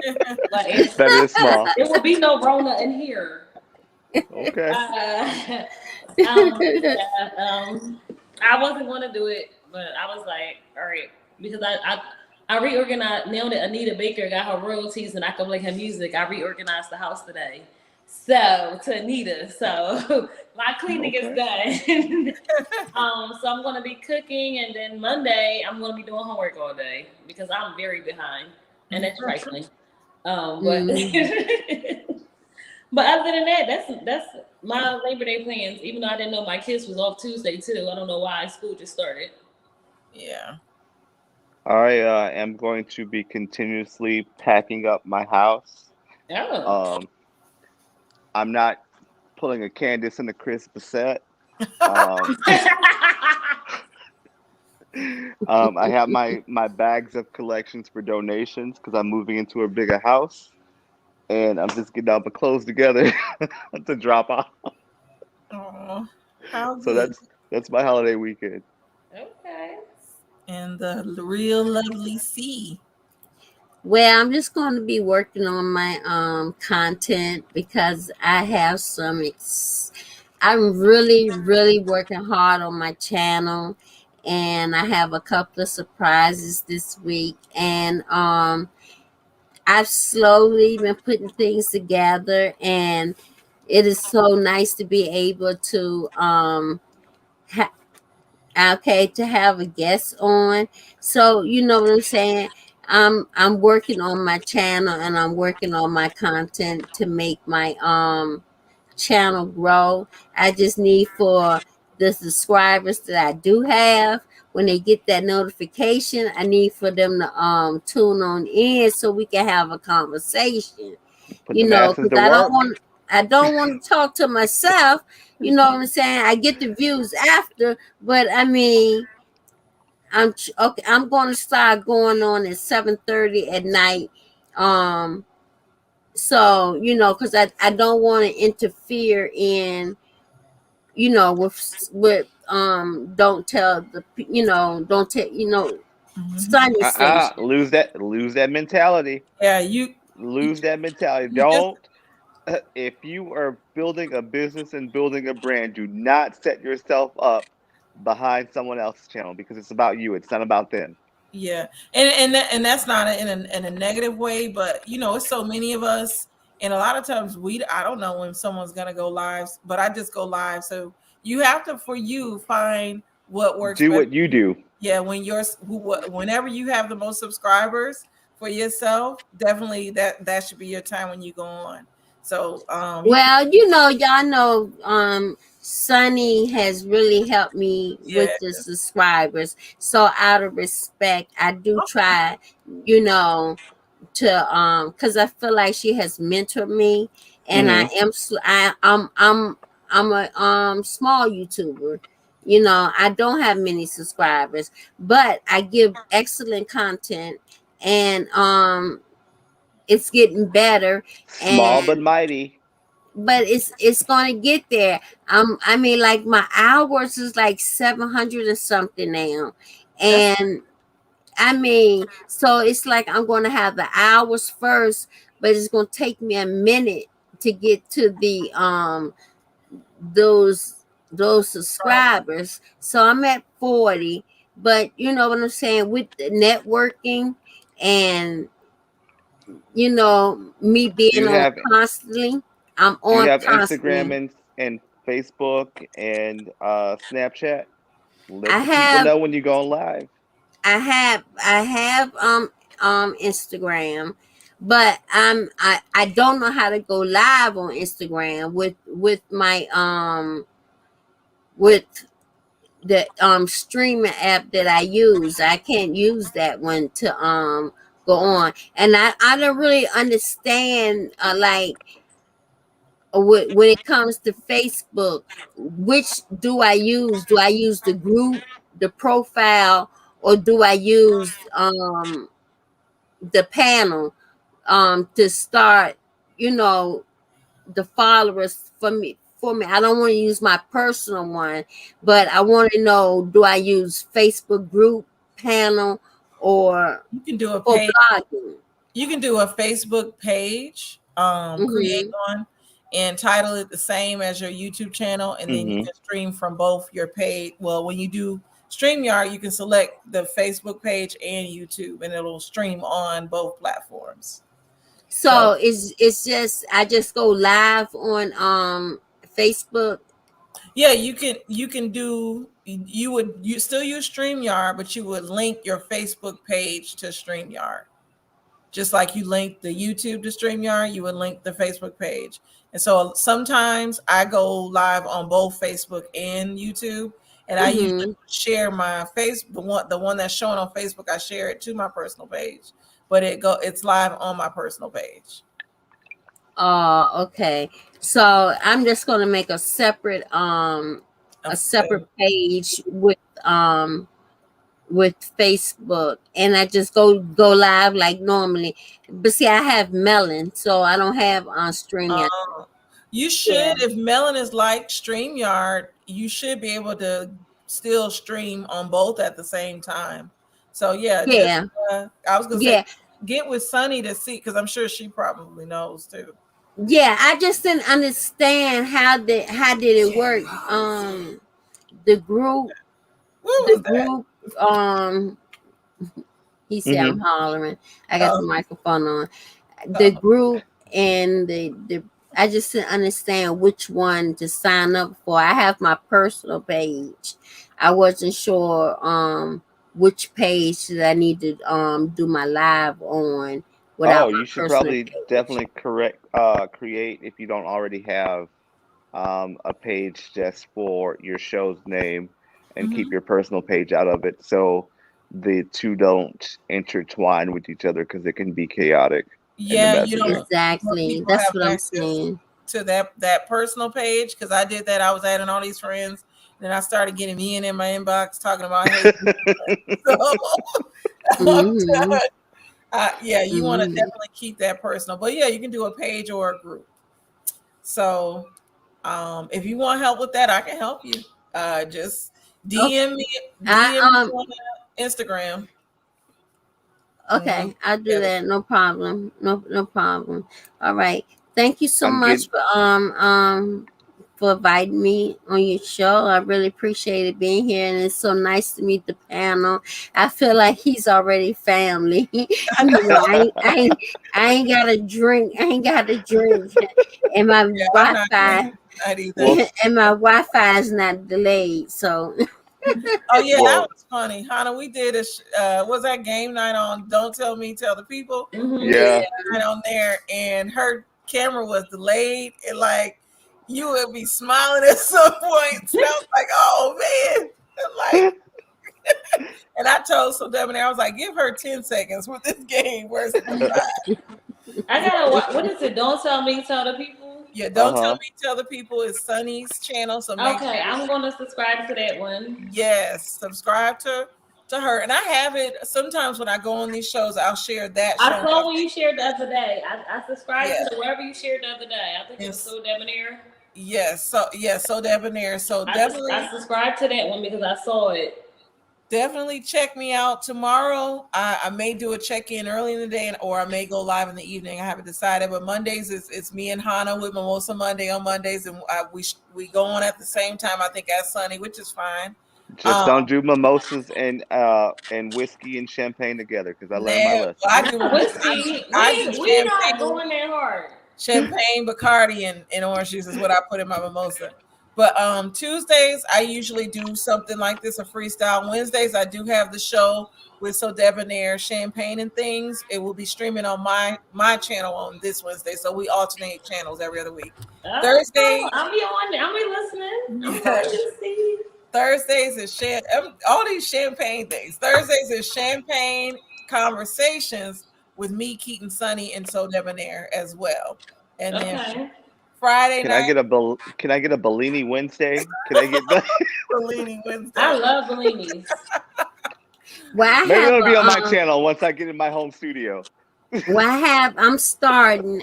It's better than small. There will be no Rona in here. Okay. I wasn't going to do it, but I was like, all right, because I reorganized. Now that Anita Baker got her royalties and I can play her music, I reorganized the house today. So to Anita, so my cleaning is done. So I'm going to be cooking, and then Monday I'm going to be doing homework all day because I'm very behind, and that's trifling. But but other than that, that's my Labor Day plans. Even though I didn't know my kids was off Tuesday too, I don't know why school just started. Yeah. I am going to be continuously packing up my house. Oh. I'm not pulling a Candace and a Chris Bassett. I have my bags of collections for donations because I'm moving into a bigger house, and I'm just getting all my clothes together to drop off. Oh, how good. So that's my holiday weekend. Okay. And the real lovely C. Well, I'm just going to be working on my content because I have I'm really working hard on my channel, and I have a couple of surprises this week, and I've slowly been putting things together, and it is so nice to be able to to have a guest on. So you know what I'm saying. I'm working on my channel, and I'm working on my content to make my channel grow. I just need for the subscribers that I do have, when they get that notification, I need for them to tune on in so we can have a conversation. Put the masses Because to work. I don't want to talk to myself. You know what I'm saying? I get the views after, but I mean, okay. I'm going to start going on at 7:30 at night. So because I don't want to interfere in with don't tell the don't tell Sunny station. Lose that mentality. Yeah, you lose that mentality. you just Don't. If you are building a business and building a brand, do not set yourself up behind someone else's channel because it's about you. It's not about them. Yeah, and that's not in a negative way, but you know, it's so many of us, and a lot of times I don't know when someone's gonna go live, but I just go live. So you have to, for you, find what works Do best what you for you. do. Yeah, whenever you have the most subscribers for yourself, definitely that should be your time when you go on. So Well, you know, y'all know, Sunny has really helped me yeah, with the subscribers. So out of respect, I do okay, try, you know, to because I feel like she has mentored me, and Hmm. I'm a small YouTuber. You know, I don't have many subscribers, but I give excellent content, and it's getting better, Small but and mighty. but it's gonna get there. I mean, like my hours is like 700 or something now, that's and I mean, so it's like I'm gonna have the hours first, but it's gonna take me a minute to get to the those right. subscribers. So I'm at 40, but you know what I'm saying, with the networking and you know me Do being you on have constantly, I'm do you on have Instagram constantly. and Facebook and Snapchat? I Let the people have know when you go live. I have Instagram, but I don't know how to go live on Instagram with my with the streaming app that I use. I can't use that one to go on. And I don't really understand like when it comes to Facebook, which do I use? Do I use the group, the profile, or do I use the panel to start, you know, the followers for me. I don't want to use my personal one, but I want to know, do I use Facebook group, panel, or You can do a for page. blogging? You can do a Facebook page, create Mm-hmm. one and title it the same as your YouTube channel, and then you Hmm. can stream from both your page. Well, when you do StreamYard, you can select the Facebook page and YouTube, and it'll stream on both platforms. So So it's just I just go live on Facebook. yeah, you can do you still use StreamYard, but you would link your Facebook page to StreamYard. Just like you link the YouTube to StreamYard, you would link the Facebook page. And so sometimes I go live on both Facebook and YouTube, and I usually Mm-hmm. share my face the one that's showing on Facebook. I share it to my personal page, but it's live on my personal page. Okay. So I'm just gonna make Of a separate page with Facebook, and I just go live like normally. But see, I have Melon, so I don't have on stream yet. Um, you Yeah, should, if Melon is like StreamYard, you should be able to still stream on both at the same time. So yeah, just yeah, I was gonna say yeah, get with Sunny to see because I'm sure she probably knows too. yeah. I just didn't understand how did it work. The group, What the was that? group. Um, he said I'm Hmm. hollering. I got the Oh, microphone on. The oh. group and the I just didn't understand which one to sign up for. I have my personal page. I wasn't sure which page that I need to do my live on Oh, without my you should personal probably page. definitely create if you don't already have a page just for your show's name and keep Mhm. your personal page out of it so the two don't intertwine with each other because it can be chaotic in the Yeah, you messaging. don't want Exactly. people That's have what I'm access saying. to that personal page because I did that. I was adding all these friends, then I started getting me in my inbox talking about hate. So I'm Mm-hmm. done. Yeah, you want to Mm-hmm. definitely keep that personal. But yeah, you can do a page or a group. So if you want help with that, I can help you. Just Okay. DM me, I DM me on Instagram, and we'll Okay, get I'll do together. that. No problem. No problem. All right. Thank you so I'm much getting for for inviting me on your show. I really appreciated being here, and it's so nice to meet the panel. I feel like he's already family. I ain't got a drink. I ain't got a drink, and my I'm not Wi-Fi not either. Well, and my Wi-Fi is not delayed. So, oh yeah, that well, was funny, Hannah. We did was that game night on Don't Tell Me, Tell the People. Mhm. We did yeah. game night on there, and her camera was delayed, and like you would be smiling at some points. And I was like, oh man, and like. And I told so Debonair, I was like, give her 10 seconds with this game versus the 5. I gotta. What is it? Don't tell me, tell the people. Yeah, Don't Tell Uh-huh. Me, Tell the People is Sunny's channel. So make Okay, sure I'm gonna subscribe to that one. yes, subscribe to her. And I have it sometimes when I go on these shows, I'll share that show. I saw when you shared the other day. I subscribed Yeah. to whatever you shared the other day. I think it was Yes. So Debonair. Yes, so Debonair. So I subscribed to that one because I saw it. definitely check me out tomorrow. I may do a check-in early in the day, or I may go live in the evening. I haven't decided, but Mondays it's me and Hannah with Mimosa Monday on Mondays, and we go on at the same time. I think as Sunny, which is fine. Just don't do mimosas and whiskey and champagne together, because I learned my lesson. I do Whiskey. I do We not champagne, going that hard. champagne, Bacardi, and orange juice is what I put in my mimosa. But Tuesdays I usually do something like this, a freestyle. Wednesdays I do have the show with So Debonair, Champagne and Things. It will be streaming on my channel on this Wednesday. So we alternate channels every other week. Thursday, I'll be on. I'll be listening. I'm Yes. going to see. Thursdays is all these champagne things. Thursdays is champagne conversations with me, Keaton, Sunny, and So Debonair as well. And then Friday Can night, I get a Bellini Wednesday? Can I get that? Bellini Wednesday. I love Bellinis. well, Maybe it'll be on my channel once I get in my home studio. I'm starting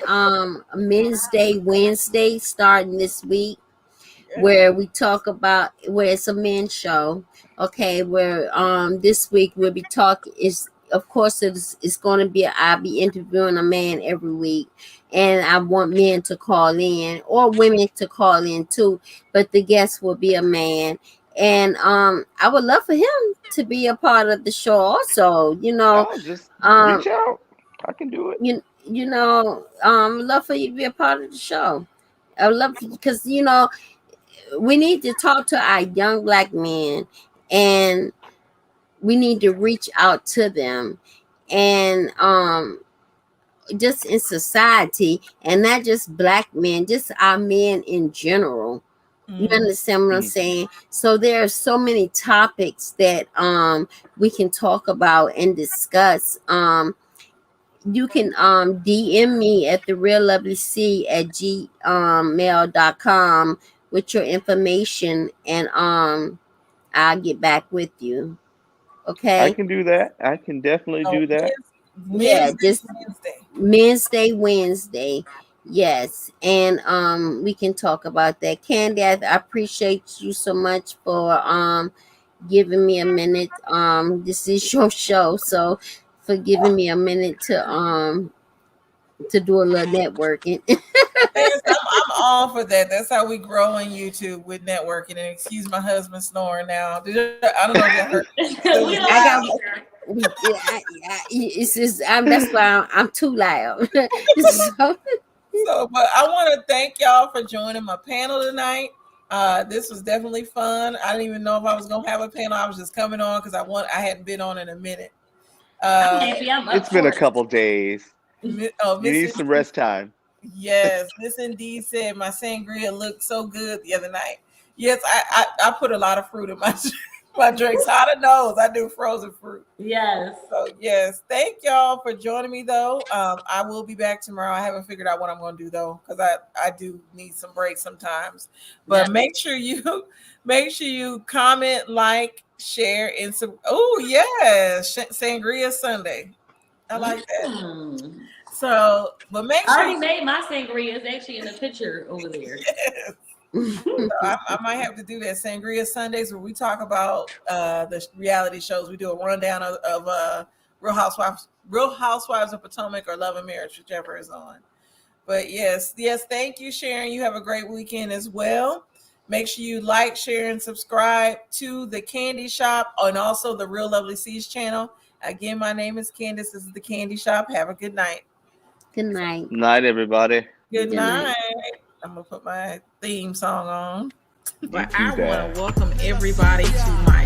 Men's Day Wednesday starting this week, where we talk about where it's a men's show. Okay, where this week we'll be talking is of course it's going to be I'll be interviewing a man every week, and I want men to call in or women to call in too, but the guest will be a man. And I would love for him to be a part of the show also, I'll just reach out. I can do it. Love for you to be a part of the show. I love because we need to talk to our young black men, and we need to reach out to them, and just in society, and not just black men, just our men in general. You understand what I'm saying? So there are so many topics that we can talk about and discuss. You can DM me at thereallovelyc@gmail.com with your information, and I'll get back with you. Okay. I can do that. I can definitely do that. Just Wednesday. Yes. And we can talk about that. Candy, I appreciate you so much for giving me a minute. This is your show, so for giving me a minute to do a little networking. I'm all for that. That's how we grow on YouTube with networking. And excuse my husband snoring now. I don't know if you heard. It's just that's why I'm too loud. But I want to thank y'all for joining my panel tonight. This was definitely fun. I didn't even know if I was gonna have a panel. I was just coming on because I hadn't been on in a minute. It's been a couple days. You need some rest time. Yes, Miss Indeed said my sangria looked so good the other night. Yes, I put a lot of fruit in my drinks. Hannah knows I do frozen fruit. Yes. So yes, thank y'all for joining me though. I will be back tomorrow. I haven't figured out what I'm going to do though, because I do need some breaks sometimes. But make sure you comment, like, share, and some. Oh yes, Sangria Sunday. I like that. So, but make sure I already made my sangria. It's actually in the picture over there. Yes. So I might have to do that Sangria Sundays where we talk about the reality shows. We do a rundown of Real Housewives of Potomac or Love and Marriage, whichever is on. But yes, thank you, Sharon. You have a great weekend as well. Make sure you like, share, and subscribe to the Candy Shop and also the Real Lovely Seas channel. Again, my name is Candace. This is the Candy Shop. Have a good night. Good night. Night, everybody. Good night. I'm gonna put my theme song on. But I want to welcome everybody to my